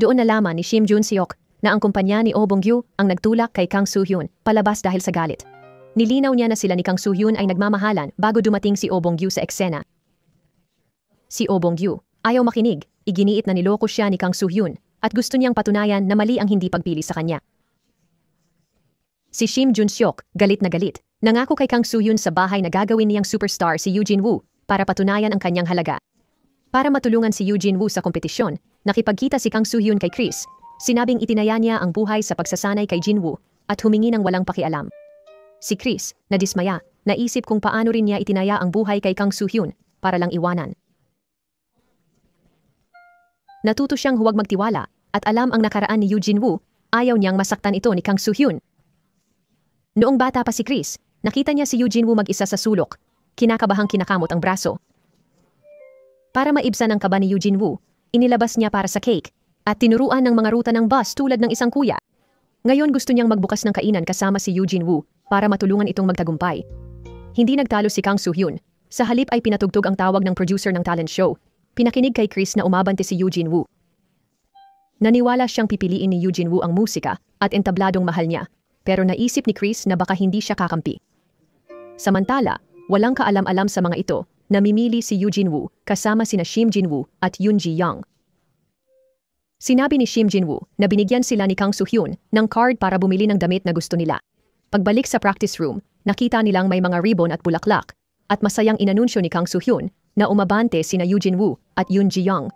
Doon nalaman ni Shim Jun-seok na ang kumpanya ni Oh Bong-gyu ang nagtulak kay Kang Soo-hyun palabas dahil sa galit. Nilinaw niya na sila ni Kang Soo-hyun ay nagmamahalan bago dumating si Oh Bong-gyu sa eksena. Si Oh Bong-gyu ayaw makinig, iginiit na niloko siya ni Kang Soo-hyun at gusto niyang patunayan na mali ang hindi pagpili sa kanya. Si Shim Jun-seok, galit na galit, nangako kay Kang Soo-hyun sa bahay na gagawin niyang superstar si Eugene Woo para patunayan ang kanyang halaga. Para matulungan si Eugene Woo sa kompetisyon, nakipagkita si Kang Soo-hyun kay Chris. Sinabing itinaya niya ang buhay sa pagsasanay kay Jin Woo at humingi ng walang pakialam. Si Chris, nadismaya, naisip kung paano rin niya itinaya ang buhay kay Kang Soo-hyun para lang iwanan. Natuto siyang huwag magtiwala at alam ang nakaraan ni Eugene Woo, ayaw niyang masaktan ito ni Kang Soo-hyun. Noong bata pa si Chris, nakita niya si Eugene Woo mag-isa sa sulok, kinakabahang kinakamot ang braso. Para maibsan ang kaba ni Eugene Woo, inilabas niya para sa cake at tinuruan ng mga ruta ng bus tulad ng isang kuya. Ngayon gusto niyang magbukas ng kainan kasama si Eugene Woo para matulungan itong magtagumpay. Hindi nagtalo si Kang Soo-hyun. Sa halip ay pinatugtog ang tawag ng producer ng talent show. Pinakinig kay Chris na umabante si Eugene Woo. Naniwala siyang pipiliin ni Eugene Woo ang musika at entabladong mahal niya, pero naisip ni Chris na baka hindi siya kakampi. Samantala, walang kaalam-alam sa mga ito, namimili si Eugene Woo kasama sina Shim Jin Woo at Yoon Ji Young. Sinabi ni Shim Jin Woo na binigyan sila ni Kang Soo-hyun ng card para bumili ng damit na gusto nila. Pagbalik sa practice room, nakita nilang may mga ribbon at bulaklak, at masayang inanunsyo ni Kang Soo-hyun na umabante sina Eugene Woo at Yoon Ji Young.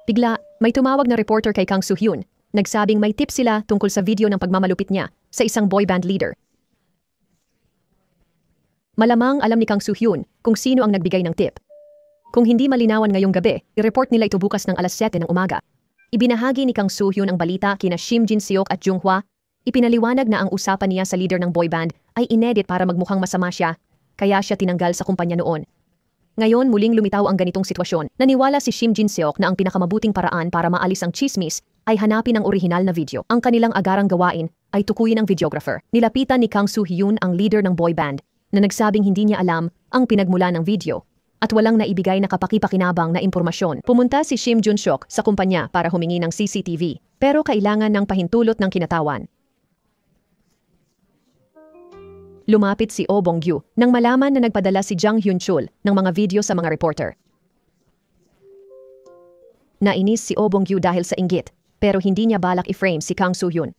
Bigla, may tumawag na reporter kay Kang Soo-hyun, nagsabing may tip sila tungkol sa video ng pagmamalupit niya sa isang boy band leader. Malamang alam ni Kang Soo-hyun kung sino ang nagbigay ng tip. Kung hindi malinawan ngayong gabi, i-report nila ito bukas ng alas 7 ng umaga. Ibinahagi ni Kang Soo-hyun ang balita kina Shim Jin-seok at Jung Hwa. Ipinaliwanag na ang usapan niya sa leader ng boy band ay inedit para magmukhang masama siya, kaya siya tinanggal sa kumpanya noon. Ngayon muling lumitaw ang ganitong sitwasyon. Naniwala si Shim Jin-seok na ang pinakamabuting paraan para maalis ang chismis ay hanapin ang orihinal na video. Ang kanilang agarang gawain ay tukuyin ang videographer. Nilapitan ni Kang Soo-hyun ang leader ng boy band na nagsabing hindi niya alam ang pinagmula ng video at walang naibigay na kapakipakinabang na impormasyon. Pumunta si Shim Jun-seok sa kumpanya para humingi ng CCTV, pero kailangan ng pahintulot ng kinatawan. Lumapit si Oh Bong-gyu nang malaman na nagpadala si Jang Hyun-chul ng mga video sa mga reporter. Nainis si Oh Bong-gyu dahil sa inggit, pero hindi niya balak i-frame si Kang Soo-hyun.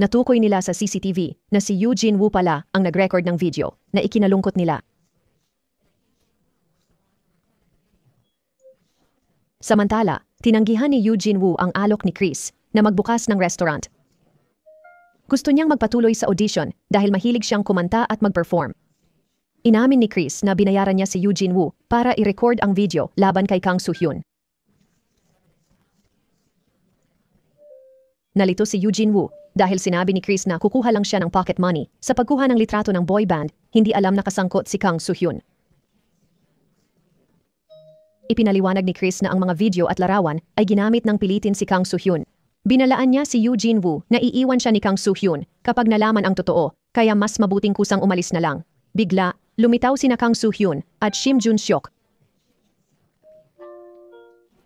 Natukoy nila sa CCTV na si Eugene Woo pala ang nag-record ng video na ikinalungkot nila. Samantala, tinanggihan ni Eugene Woo ang alok ni Chris na magbukas ng restaurant. Gusto niyang magpatuloy sa audition dahil mahilig siyang kumanta at mag-perform. Inamin ni Chris na binayaran niya si Eugene Woo para i-record ang video laban kay Kang Soo-hyun. Nalito si Eugene Woo dahil sinabi ni Chris na kukuha lang siya ng pocket money sa pagkuha ng litrato ng boy band, hindi alam na kasangkot si Kang Soo-hyun. Ipinaliwanag ni Chris na ang mga video at larawan ay ginamit ng pilitin si Kang Soo-hyun. Binalaan niya si Eugene Woo na iiwan siya ni Kang Soo-hyun kapag nalaman ang totoo, kaya mas mabuting kusang umalis na lang. Bigla, lumitaw sina Kang Soo-hyun at Shim Jun-seok.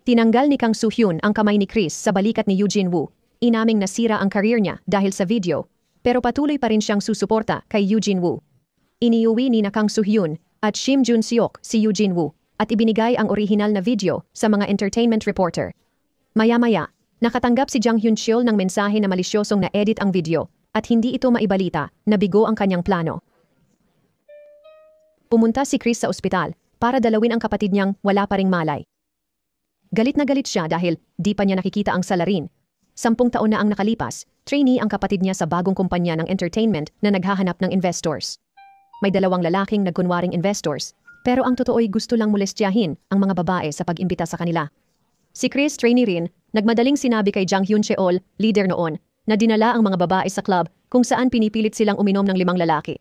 Tinanggal ni Kang Soo-hyun ang kamay ni Chris sa balikat ni Eugene Woo. Inaming nasira ang career niya dahil sa video, pero patuloy pa rin siyang susuporta kay Eugene Woo. Iniuwi ni na Kang Soo-hyun at Shim Jun-seok si Eugene Woo at ibinigay ang orihinal na video sa mga entertainment reporter. Maya-maya, nakatanggap si Jang Hyun-chul ng mensahe na malisyosong na-edit ang video at hindi ito maibalita na bigo ang kanyang plano. Pumunta si Chris sa ospital para dalawin ang kapatid niyang wala pa ring malay. Galit na galit siya dahil di pa niya nakikita ang salarin. 10 taon na ang nakalipas, trainee ang kapatid niya sa bagong kumpanya ng entertainment na naghahanap ng investors. May 2 lalaking nagkunwaring investors, pero ang totoo'y gusto lang molestyahin ang mga babae sa pag-imbita sa kanila. Si Chris, trainee rin, nagmadaling sinabi kay Jang Hyun-cheol, leader noon, na dinala ang mga babae sa club kung saan pinipilit silang uminom ng 5 lalaki.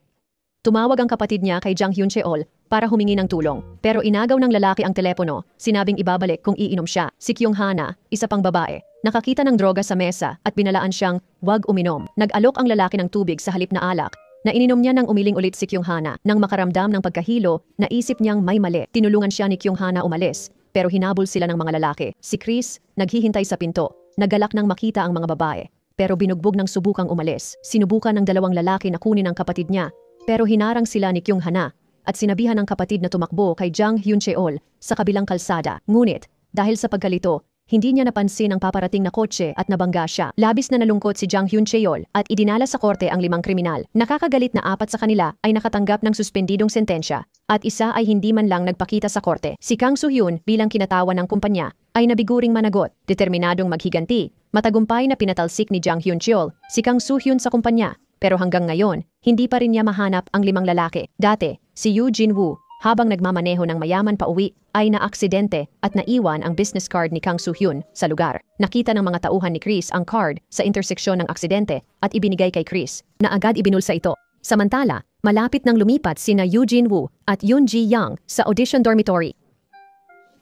Tumawag ang kapatid niya kay Jang Hyun-cheol para humingi ng tulong, pero inagaw ng lalaki ang telepono, sinabing ibabalik kung iinom siya. Si Kyung-hana, isa pang babae, nakakita ng droga sa mesa at binalaan siyang wag uminom. Nag-alok ang lalaki ng tubig sa halip na alak, na ininom niya nang umiling ulit si Kyung-hana. Nang makaramdam ng pagkahilo, naisip niyang may mali. Tinulungan siya ni Kyung-hana umalis, pero hinabol sila ng mga lalaki. Si Chris, naghihintay sa pinto, nagalak nang makita ang mga babae, pero binugbog ng subukang umalis. Sinubukan ng 2 lalaki na kunin ang kapatid niya, pero hinarang sila ni Kyung-hana at sinabihan ng kapatid na tumakbo kay Jang Hyun-cheol sa kabilang kalsada. Ngunit, dahil sa pagkalito, hindi niya napansin ang paparating na kotse at nabangga siya. Labis na nalungkot si Jang Hyun-cheol at idinala sa korte ang 5 kriminal. Nakakagalit na 4 sa kanila ay nakatanggap ng suspendidong sentensya at isa ay hindi man lang nagpakita sa korte. Si Kang Soo-hyun bilang kinatawan ng kumpanya ay nabiguring managot, determinadong maghiganti. Matagumpay na pinatalsik ni Jang Hyun-cheol si Kang Soo-hyun sa kumpanya, pero hanggang ngayon, hindi pa rin niya mahanap ang 5 lalaki. Dati, si Eugene Woo, habang nagmamaneho ng mayaman pauwi, ay naaksidente at naiwan ang business card ni Kang Soo-hyun sa lugar. Nakita ng mga tauhan ni Chris ang card sa interseksyon ng aksidente at ibinigay kay Chris, na agad ibinulsa ito. Samantala, malapit nang lumipat sina Eugene Woo at Yoon Ji Young sa audition dormitory.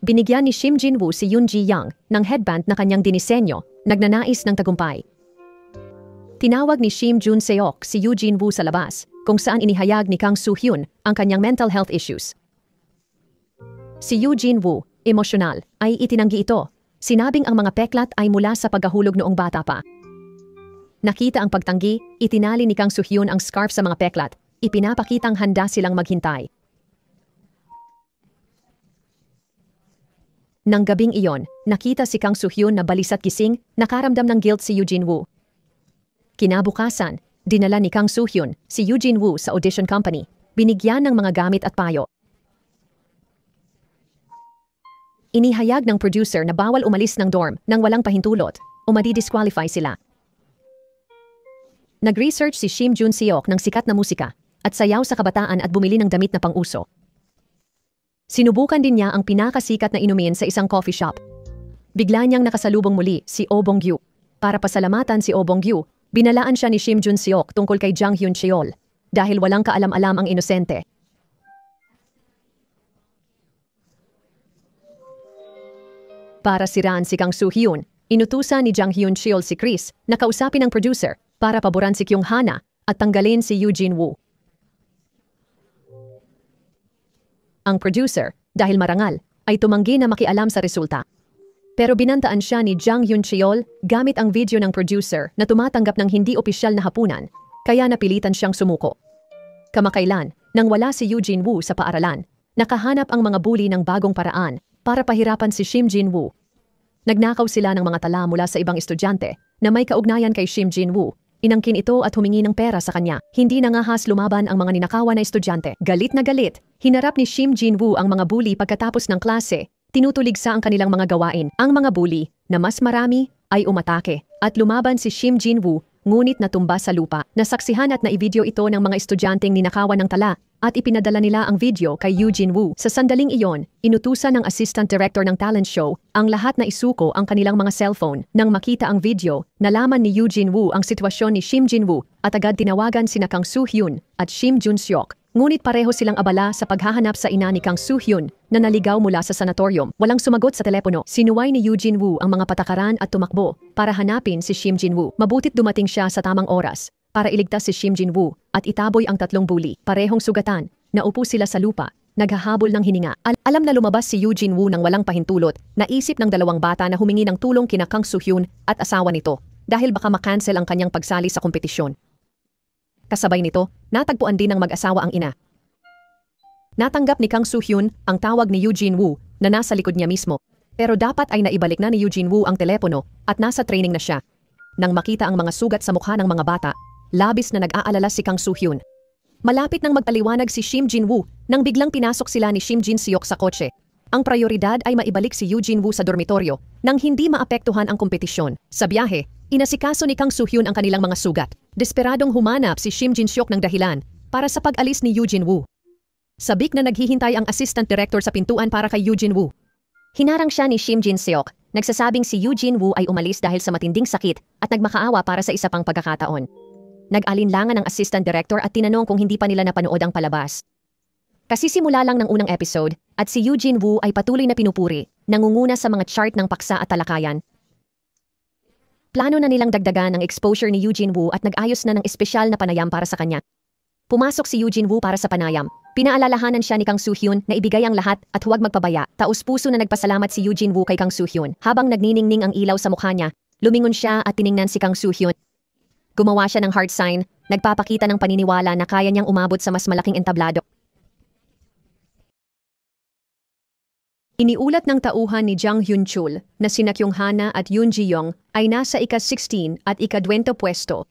Binigyan ni Shim Jin Woo si Yoon Ji Young ng headband na kanyang dinisenyo, nagnanais ng tagumpay. Tinawag ni Shim Jun-seok si Eugene Woo sa labas, kung saan inihayag ni Kang Soo-hyun ang kanyang mental health issues. Si Eugene Woo, Emosyonal, ay itinanggi ito. Sinabing ang mga peklat ay mula sa paghahulog noong bata pa. Nakita ang pagtanggi, itinali ni Kang Soo-hyun ang scarf sa mga peklat. Ipinapakitang handa silang maghintay. Nang gabing iyon, nakita si Kang Soo-hyun na balisat gising, nakaramdam ng guilt si Yoo Jin-woo. Kinabukasan, dinala ni Kang Soo-hyun si Yoo Jin-woo sa audition company, binigyan ng mga gamit at payo. Inihayag ng producer na bawal umalis ng dorm nang walang pahintulot o madi-disqualify sila. Nag-research si Shim Jun-seok ng sikat na musika at sayaw sa kabataan at bumili ng damit na pang-uso. Sinubukan din niya ang pinakasikat na inumin sa isang coffee shop. Bigla niyang nakasalubong muli si Oh Bong-gyu. Para pasalamatan si Oh Bong-gyu, binalaan siya ni Shim Jun-seok tungkol kay Jang Hyun-cheol dahil walang kaalam-alam ang inosente. Para siraan si Kang Soo-hyun, inutusan ni Jang Hyun-cheol si Chris na kausapin ang producer para paboran si Kyung Hana at tanggalin si Yoo Jin-woo. Ang producer, dahil marangal, ay tumanggi na makialam sa resulta. Pero binantaan siya ni Jang Hyun-cheol gamit ang video ng producer na tumatanggap ng hindi opisyal na hapunan, kaya napilitan siyang sumuko. Kamakailan, nang wala si Yoo Jin-woo sa paaralan, nakahanap ang mga bully ng bagong paraan para pahirapan si Shim Jin-woo. Nagnakaw sila ng mga tala mula sa ibang estudyante na may kaugnayan kay Shim Jin-woo. Inangkin ito at humingi ng pera sa kanya. Hindi nangahas lumaban ang mga ninakawan na estudyante. Galit na galit, hinarap ni Shim Jin-woo ang mga bully pagkatapos ng klase. Tinutuligsa ang kanilang mga gawain. Ang mga bully, na mas marami, ay umatake. At lumaban si Shim Jin-woo, ngunit natumba sa lupa. Nasaksihan at naivideo ito ng mga estudyanteng ninakawan ng tala at ipinadala nila ang video kay Yoo Jin-woo. Sa sandaling iyon, inutusan ng assistant director ng talent show ang lahat na isuko ang kanilang mga cellphone. Nang makita ang video, nalaman ni Yoo Jin-woo ang sitwasyon ni Shim Jin-woo at agad tinawagan sina Kang Soo-hyun at Shim Jun-seok. Ngunit pareho silang abala sa paghahanap sa ina ni Kang Soo-hyun na naligaw mula sa sanatorium. Walang sumagot sa telepono. Sinuway ni Yoo Jin-woo ang mga patakaran at tumakbo para hanapin si Shim Jin-woo. Mabutit dumating siya sa tamang oras para iligtas si Shim Jin-woo at itaboy ang tatlong bully. Parehong sugatan, naupo sila sa lupa, naghahabol ng hininga. Alam na lumabas si Yoo Jin-woo nang walang pahintulot, naisip ng dalawang bata na humingi ng tulong kina Kang Soo-hyun at asawa nito dahil baka makancel ang kanyang pagsali sa kompetisyon. Kasabay nito, natagpuan din ng mag-asawa ang ina. Natanggap ni Kang Soo-hyun ang tawag ni Yoo Jin-woo na nasa likod niya mismo. Pero dapat ay naibalik na ni Yoo Jin-woo ang telepono at nasa training na siya. Nang makita ang mga sugat sa mukha ng mga bata, labis na nag-aalala si Kang Soo-hyun. Malapit nang magpaliwanag si Shim Jin-woo nang biglang pinasok sila ni Shim Jin-seok sa kotse. Ang prioridad ay maibalik si Yoo Jin-woo sa dormitoryo nang hindi maapektuhan ang kompetisyon. Sa biyahe, inasikaso ni Kang Soo-hyun ang kanilang mga sugat. Desperadong humanap si Shim Jin-seok ng dahilan para sa pag-alis ni Yoo Jin-woo. Sabik na naghihintay ang assistant director sa pintuan para kay Yoo Jin-woo. Hinarang siya ni Shim Jin-seok, nagsasabing si Yoo Jin-woo ay umalis dahil sa matinding sakit at nagmakaawa para sa isa pang pagkakataon. Nag-alinlangan ang assistant director at tinanong kung hindi pa nila napanood ang palabas. Kasi simula lang ng unang episode at si Yoo Jin-woo ay patuloy na pinupuri, nangunguna sa mga chart ng paksa at talakayan. Plano na nilang dagdagan ang exposure ni Yoo Jin-woo at nag-ayos na ng espesyal na panayam para sa kanya. Pumasok si Yoo Jin-woo para sa panayam. Pinaalalahanan siya ni Kang Soo-hyun na ibigay ang lahat at huwag magpabaya. Taus-puso na nagpasalamat si Yoo Jin-woo kay Kang Soo-hyun. Habang nagniningning ang ilaw sa mukha niya, lumingon siya at tiningnan si Kang Soo-hyun. Gumawa siya ng heart sign, nagpapakita ng paniniwala na kaya niyang umabot sa mas malaking entablado. Iniulat ng tauhan ni Jang Hyun-chul na sina Kyung Hana at Yoon Ji-young ay nasa ika-16 at ika-20 pwesto.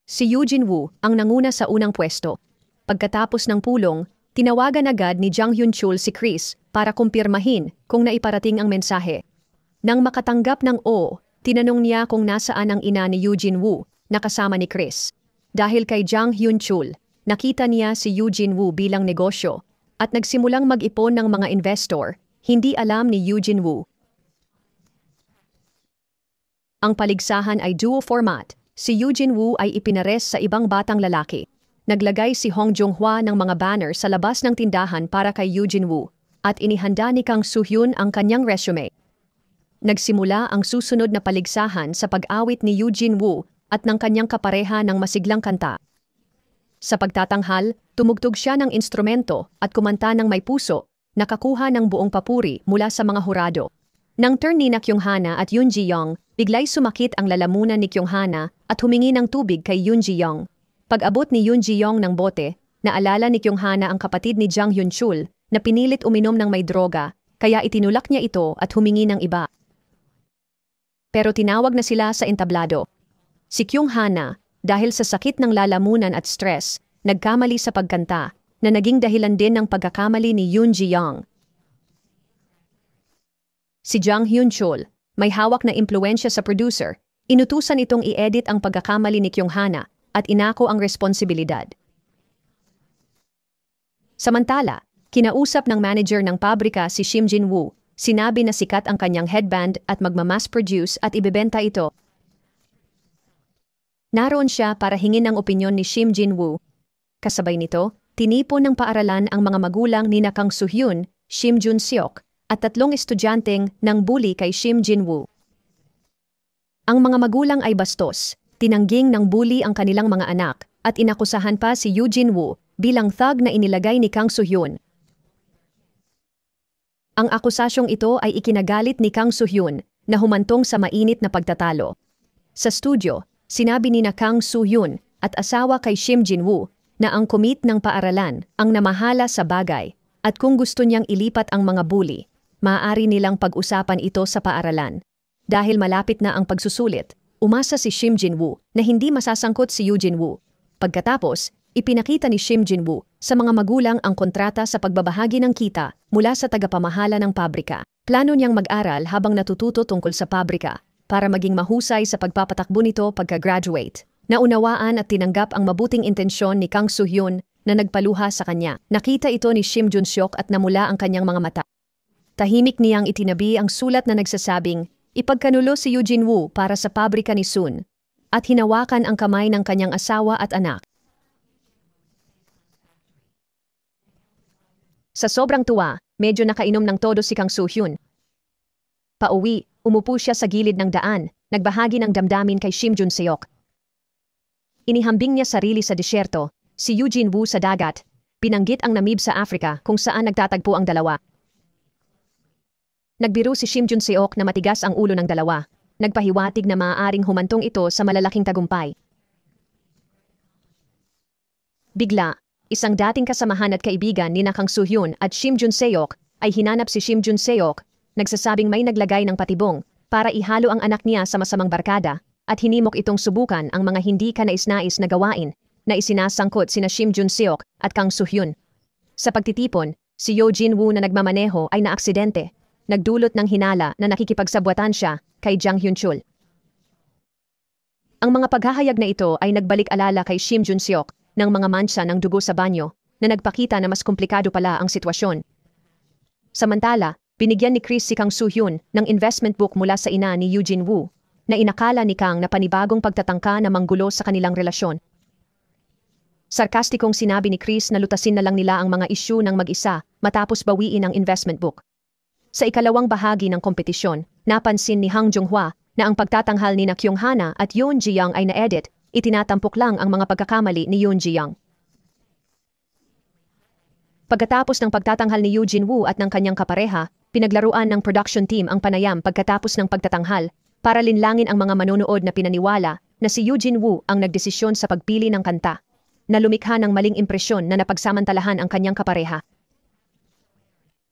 Si Yoo Jin-woo ang nanguna sa unang pwesto. Pagkatapos ng pulong, tinawagan agad ni Jang Hyun-chul si Chris para kumpirmahin kung naiparating ang mensahe. Nang makatanggap ng O, tinanong niya kung nasaan ang ina ni Yoo Jin-woo na kasama ni Chris. Dahil kay Jang Hyun-chul, nakita niya si Yoo Jin-woo bilang negosyo at nagsimulang mag-ipon ng mga investor, hindi alam ni Yoo Jin-woo. Ang paligsahan ay duo format. Si Yoo Jin-woo ay ipinares sa ibang batang lalaki. Naglagay si Hong Jung-hwa ng mga banner sa labas ng tindahan para kay Yoo Jin-woo at inihanda ni Kang Soo-hyun ang kanyang resume. Nagsimula ang susunod na paligsahan sa pag-awit ni Yoo Jin-woo at ng kanyang kapareha ng masiglang kanta. Sa pagtatanghal, tumugtog siya ng instrumento at kumanta ng may puso nakakuha ng buong papuri mula sa mga hurado. Nang turn ni na Kyung-hana at Yoon Ji-young, biglay sumakit ang lalamunan ni Kyung-hana at humingi ng tubig kay Yoon Ji-young. Pag-abot ni Yoon Ji-young ng bote, naalala ni Kyung-hana ang kapatid ni Jang Hyun-chul na pinilit uminom ng may droga, kaya itinulak niya ito at humingi ng iba. Pero tinawag na sila sa entablado. Si Kyung-hana, dahil sa sakit ng lalamunan at stress, nagkamali sa pagkanta, na naging dahilan din ng pagkakamali ni Yoon Ji-young. Si Jang Hyun-chul, may hawak na impluensya sa producer, inutusan itong i-edit ang pagkakamali ni Kyung-hana at inako ang responsibilidad. Samantala, kinausap ng manager ng pabrika si Shim Jin-woo, sinabi na sikat ang kanyang headband at magmamass produce at ibebenta ito. Naroon siya para hingin ang opinyon ni Shim Jin-woo. Kasabay nito, tinipon ng paaralan ang mga magulang ni Kang Soo-hyun, Shim Jun-seok, at 3 estudyanteng nang bully kay Shim Jin-woo. Ang mga magulang ay bastos, tinangging ng bully ang kanilang mga anak, at inakusahan pa si Yoo Jin-woo bilang thug na inilagay ni Kang Soo-hyun. Ang akusasyong ito ay ikinagalit ni Kang Soo-hyun na humantong sa mainit na pagtatalo. Sa studio, sinabi ni Kang Soo-hyun at asawa kay Shim Jin-woo na ang komit ng paaralan ang namahala sa bagay at kung gusto niyang ilipat ang mga bully, maaari nilang pag-usapan ito sa paaralan. Dahil malapit na ang pagsusulit, umasa si Shim Jin-woo na hindi masasangkot si Yoo Jin-woo. Pagkatapos, ipinakita ni Shim Jin-woo sa mga magulang ang kontrata sa pagbabahagi ng kita mula sa tagapamahala ng pabrika. Plano niyang mag-aral habang natututo tungkol sa pabrika para maging mahusay sa pagpapatakbo nito pagka-graduate. Naunawaan at tinanggap ang mabuting intensyon ni Kang Soo-hyun na nagpaluha sa kanya. Nakita ito ni Shim Jun-seok at namula ang kanyang mga mata. Tahimik niyang itinabi ang sulat na nagsasabing, ipagkanulo si Yoo Jin-woo para sa pabrika ni Soon, at hinawakan ang kamay ng kanyang asawa at anak. Sa sobrang tuwa, medyo nakainom ng todo si Kang Soo-hyun. Pauwi, umupo siya sa gilid ng daan, nagbahagi ng damdamin kay Shim Jun-seok. Inihambing niya sarili sa disyerto, si Yoo Jin-woo sa dagat, binanggit ang Namib sa Africa kung saan nagtatagpo ang dalawa. Nagbiro si Shim Jun-seok na matigas ang ulo ng dalawa, nagpahiwatig na maaaring humantong ito sa malalaking tagumpay. Bigla, isang dating kasamahan at kaibigan ni Kang Soo-hyun at Shim Jun-seok ay hinanap si Shim Jun-seok, nagsasabing may naglagay ng patibong para ihalo ang anak niya sa masamang barkada at hinimok itong subukan ang mga hindi kanais-nais na gawain na isinasangkot sina Shim Jun-seok at Kang Soo-hyun. Sa pagtitipon, si Yoo Jin-woo na nagmamaneho ay naaksidente, nagdulot ng hinala na nakikipagsabwatan siya kay Jang Hyun-chul. Ang mga paghahayag na ito ay nagbalik-alala kay Shim Jun-seok ng mga mancha ng dugo sa banyo na nagpakita na mas komplikado pala ang sitwasyon. Samantala, binigyan ni Chris si Kang Soo-hyun ng investment book mula sa ina ni Yoo Jin-woo na inakala ni Kang na panibagong pagtatangka na manggulo sa kanilang relasyon. Sarkastikong sinabi ni Chris na lutasin na lang nila ang mga isyu ng mag-isa matapos bawiin ang investment book. Sa ikalawang bahagi ng kompetisyon, napansin ni Hang Jung-hwa na ang pagtatanghal ni Kyung-hana at Yoon Ji-young ay na-edit, itinatampok lang ang mga pagkakamali ni Yoon Ji-young. Pagkatapos ng pagtatanghal ni Yoo Jin-woo at ng kanyang kapareha, pinaglaruan ng production team ang panayam pagkatapos ng pagtatanghal para linlangin ang mga manonood na pinaniwala na si Yoo Jin-woo ang nagdesisyon sa pagpili ng kanta, na lumikha ng maling impresyon na napagsamantalahan ang kanyang kapareha.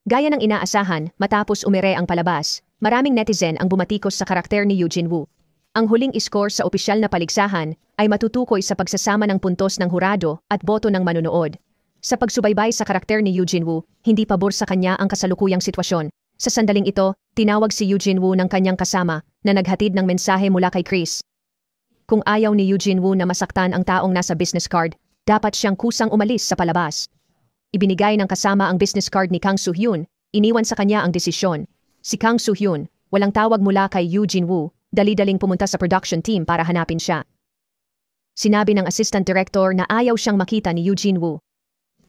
Gaya ng inaasahan, matapos umire ang palabas, maraming netizen ang bumatikos sa karakter ni Yoo Jin-woo. Ang huling score sa opisyal na paligsahan ay matutukoy sa pagsasama ng puntos ng hurado at boto ng manonood. Sa pagsubaybay sa karakter ni Yoo Jin-woo, hindi pabor sa kanya ang kasalukuyang sitwasyon. Sa sandaling ito, tinawag si Yoo Jin-woo ng kanyang kasama na naghatid ng mensahe mula kay Chris. Kung ayaw ni Yoo Jin-woo na masaktan ang taong nasa business card, dapat siyang kusang umalis sa palabas. Ibinigay ng kasama ang business card ni Kang Soo-hyun, iniwan sa kanya ang desisyon. Si Kang Soo-hyun, walang tawag mula kay Yoo Jin-woo, dali-daling pumunta sa production team para hanapin siya. Sinabi ng assistant director na ayaw siyang makita ni Yoo Jin-woo.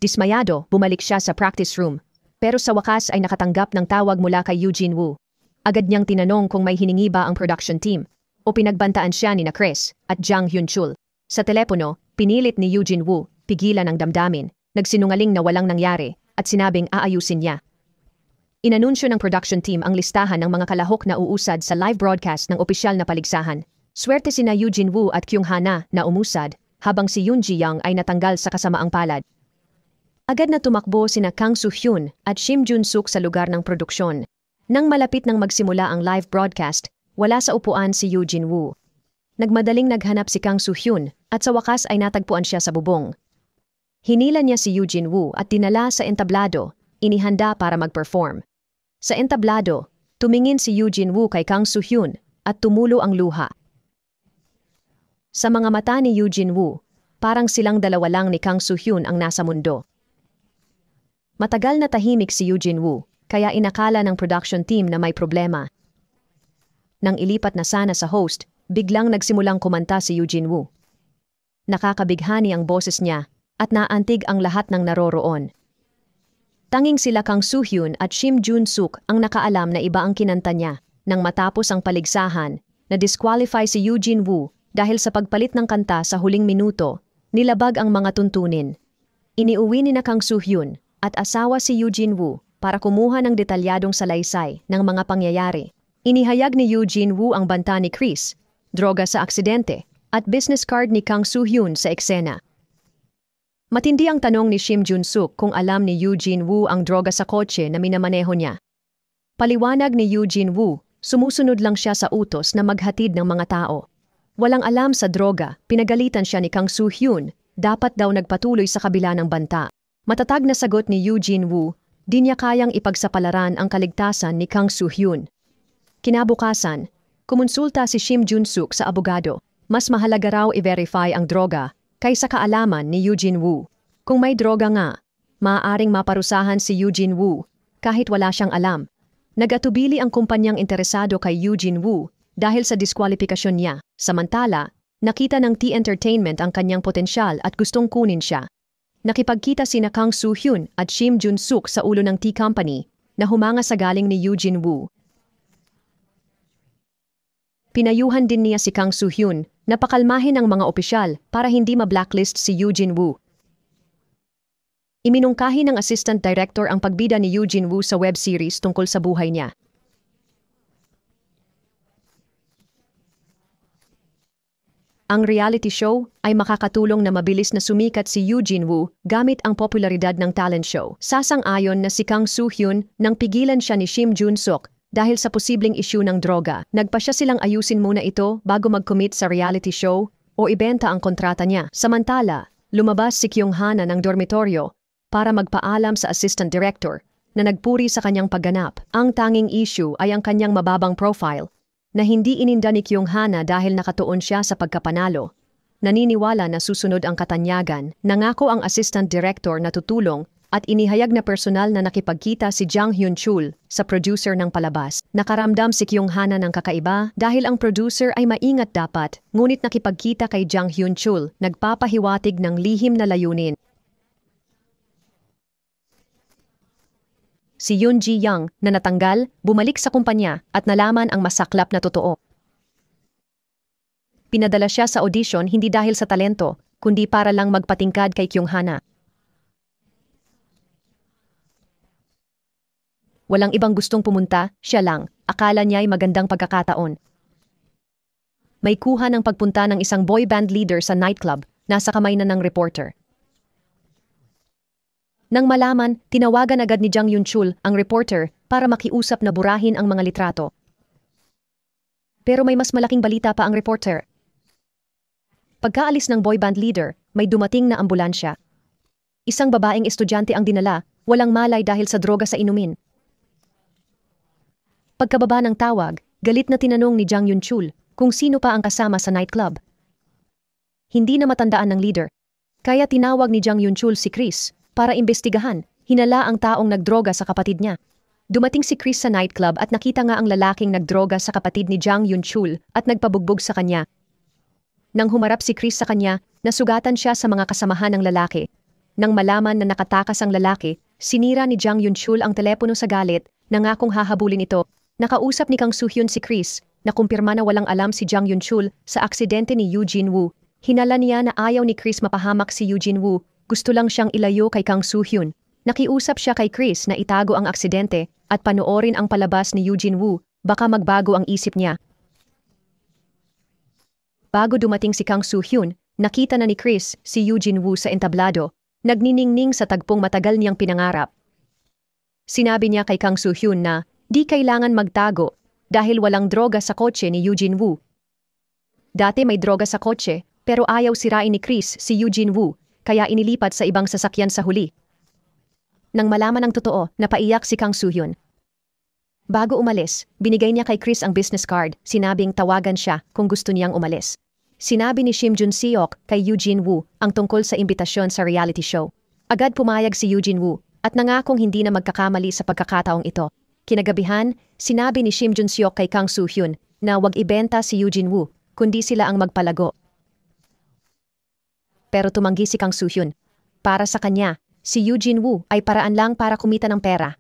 Dismayado, bumalik siya sa practice room. Pero sa wakas ay nakatanggap ng tawag mula kay Yoo Jin-woo. Agad niyang tinanong kung may hiningi ba ang production team o pinagbantaan siya ni Chris at Jang Hyun-chul. Sa telepono, pinilit ni Yoo Jin-woo pigilan ang damdamin, nagsinungaling na walang nangyari at sinabing aayusin niya. Inanunsyo ng production team ang listahan ng mga kalahok na uusad sa live broadcast ng opisyal na paligsahan. Swerte sina Eugene Woo at Kyung Hana na umusad, habang si Yoon Ji Young ay natanggal sa kasamaang palad. Agad na tumakbo sina Kang Soo-hyun at Shim Jun-suk sa lugar ng produksyon. Nang malapit nang magsimula ang live broadcast, wala sa upuan si Eugene Woo. Nagmadaling naghanap si Kang Soo-hyun at sa wakas ay natagpuan siya sa bubong. Hinila niya si Eugene Woo at dinala sa entablado, inihanda para mag-perform. Sa entablado, tumingin si Eugene Woo kay Kang Soo-hyun at tumulo ang luha. Sa mga mata ni Eugene Woo, parang silang dalawa lang ni Kang Soo-hyun ang nasa mundo. Matagal na tahimik si Eugene Woo, kaya inakala ng production team na may problema. Nang ilipat na sana sa host, biglang nagsimulang kumanta si Eugene Woo. Nakakabighani ang boses niya at naantig ang lahat ng naroroon. Tanging sila Kang Soo-hyun at Shim Jun-suk ang nakaalam na iba ang kinanta niya. Nang matapos ang paligsahan, na-disqualify si Eugene Woo dahil sa pagpalit ng kanta sa huling minuto, nilabag ang mga tuntunin. Iniuwi ni na Kang Soo-hyun at asawa si Eugene Woo para kumuha ng detalyadong salaysay ng mga pangyayari. Inihayag ni Eugene Woo ang banta ni Chris, droga sa aksidente, at business card ni Kang Soo-hyun sa eksena. Matindi ang tanong ni Shim Jun-suk kung alam ni Eugene Woo ang droga sa kotse na minamaneho niya. Paliwanag ni Eugene Woo, sumusunod lang siya sa utos na maghatid ng mga tao. Walang alam sa droga, pinagalitan siya ni Kang Soo-hyun, dapat daw nagpatuloy sa kabila ng banta. Matatag na sagot ni Eugene Woo, di niya kayang ipagsapalaran ang kaligtasan ni Kang Soo-hyun. Kinabukasan, kumonsulta si Shim Jun-suk sa abogado. Mas mahalaga raw i-verify ang droga kaysa kaalaman ni Eugene Woo. Kung may droga nga, maaaring maparusahan si Eugene Woo kahit wala siyang alam. Nag-atubili ang kumpanyang interesado kay Eugene Woo dahil sa diskwalifikasyon niya. Samantala, nakita ng T-Entertainment ang kanyang potensyal at gustong kunin siya. Nakipagkita sina Kang Soo-hyun at Shim Jun-suk sa ulo ng T-Company na humanga sa galing ni Eugene Woo. Pinayuhan din niya si Kang Soo-hyun na pakalmahin ang mga opisyal para hindi ma-blacklist si Eugene Woo. Iminungkahi ng assistant director ang pagbida ni Eugene Woo sa web series tungkol sa buhay niya. Ang reality show ay makakatulong na mabilis na sumikat si Eugene Woo gamit ang popularidad ng talent show. Sasang-ayon na si Kang Soo-hyun nang pigilan siya ni Shim Jun-suk dahil sa posibleng issue ng droga. Nagpa siya silang ayusin muna ito bago mag-commit sa reality show o ibenta ang kontrata niya. Samantala, lumabas si Kyung Hana ng dormitoryo para magpaalam sa assistant director na nagpuri sa kanyang pagganap. Ang tanging issue ay ang kanyang mababang profile na hindi ininda ni Kyung Hana dahil nakatuon siya sa pagkapanalo. Naniniwala na susunod ang katanyagan. Nangako ang assistant director na tutulong at inihayag na personal na nakipagkita si Jang Hyun-chul sa producer ng palabas. Nakaramdam si Kyung Hana ng kakaiba dahil ang producer ay maingat dapat, ngunit nakipagkita kay Jang Hyun-chul, nagpapahiwatig ng lihim na layunin. Si Yoon Ji Young na natanggal, bumalik sa kumpanya at nalaman ang masaklap na totoo. Pinadala siya sa audition hindi dahil sa talento, kundi para lang magpatingkad kay Kyung Hana. Walang ibang gustong pumunta, siya lang. Akala niya ay magandang pagkakataon. May kuha ng pagpunta ng isang boy band leader sa nightclub, nasa kamay na ng reporter. Nang malaman, tinawagan agad ni Jang Hyun-chul ang reporter para makiusap na burahin ang mga litrato. Pero may mas malaking balita pa ang reporter. Pagkaalis ng boy band leader, may dumating na ambulansya. Isang babaeng estudyante ang dinala, walang malay dahil sa droga sa inumin. Pagkababa ng tawag, galit na tinanong ni Jang Hyun-chul kung sino pa ang kasama sa nightclub. Hindi na matandaan ng leader, kaya tinawag ni Jang Hyun-chul si Chris para imbestigahan. Hinala ang taong nagdroga sa kapatid niya. Dumating si Chris sa nightclub at nakita nga ang lalaking nagdroga sa kapatid ni Jang Hyun-chul at nagpabugbog sa kanya. Nang humarap si Chris sa kanya, nasugatan siya sa mga kasamahan ng lalaki. Nang malaman na nakatakas ang lalaki, sinira ni Jang Hyun-chul ang telepono sa galit, nangakong hahabulin ito. Nakausap ni Kang Soo-hyun si Chris, na kumpirma na walang alam si Jang Hyun-chul sa aksidente ni Eugene Woo. Hinala niya na ayaw ni Chris mapahamak si Eugene Woo, gusto lang siyang ilayo kay Kang Soo-hyun. Nakiusap siya kay Chris na itago ang aksidente at panoorin ang palabas ni Eugene Woo, baka magbago ang isip niya. Bago dumating si Kang Soo-hyun, nakita na ni Chris si Eugene Woo sa entablado, nagniningning sa tagpong matagal niyang pinangarap. Sinabi niya kay Kang Soo-hyun na di kailangan magtago dahil walang droga sa kotse ni Eugene Woo. Dati may droga sa kotse pero ayaw sirain ni Chris si Eugene Woo kaya inilipat sa ibang sasakyan sa huli. Nang malaman ang totoo, napaiyak si Kang Soo-hyun. Bago umalis, binigay niya kay Chris ang business card, sinabing tawagan siya kung gusto niyang umalis. Sinabi ni Shim Jun-seok kay Eugene Woo ang tungkol sa imbitasyon sa reality show. Agad pumayag si Eugene Woo at nangakong hindi na magkakamali sa pagkakataong ito. Kinagabihan, sinabi ni Shim Jun-seok kay Kang Soo-hyun na wag ibenta si Eugene Woo, kundi sila ang magpalago. Pero tumanggi si Kang Soo-hyun. Para sa kanya, si Eugene Woo ay paraan lang para kumita ng pera.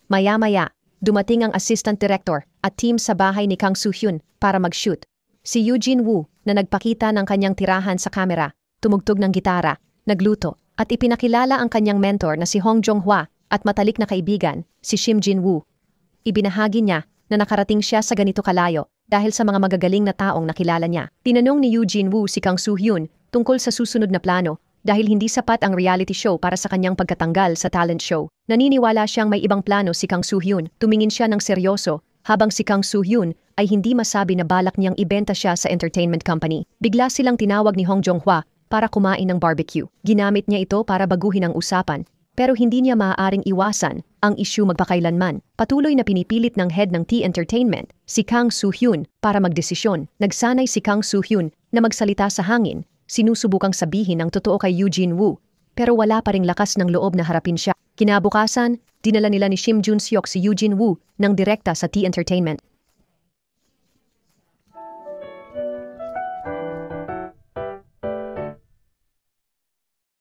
Maya-maya, dumating ang assistant director at team sa bahay ni Kang Soo-hyun para mag-shoot. Si Eugene Woo na nagpakita ng kanyang tirahan sa kamera, tumugtog ng gitara, nagluto, at ipinakilala ang kanyang mentor na si Hong Jong-hwa at matalik na kaibigan, si Shim Jin-woo. Ibinahagi niya na nakarating siya sa ganito kalayo dahil sa mga magagaling na taong nakilala niya. Tinanong ni Eugene Woo si Kang Soo-hyun tungkol sa susunod na plano dahil hindi sapat ang reality show para sa kanyang pagkatanggal sa talent show. Naniniwala siyang may ibang plano si Kang Soo-hyun, tumingin siya ng seryoso habang si Kang Soo-hyun ay hindi masabi na balak niyang ibenta siya sa entertainment company. Bigla silang tinawag ni Hong Jong-hwa para kumain ng barbecue. Ginamit niya ito para baguhin ang usapan, pero hindi niya maaaring iwasan ang issue magpakailanman. Patuloy na pinipilit ng head ng T Entertainment, si Kang Soo-hyun, para magdesisyon. Nagsanay si Kang Soo-hyun na magsalita sa hangin, sinusubukang sabihin ang totoo kay Eugene Woo, pero wala pa ring lakas ng loob na harapin siya. Kinabukasan, dinala nila ni Shim Jun-seok si Eugene Woo ng direkta sa T Entertainment.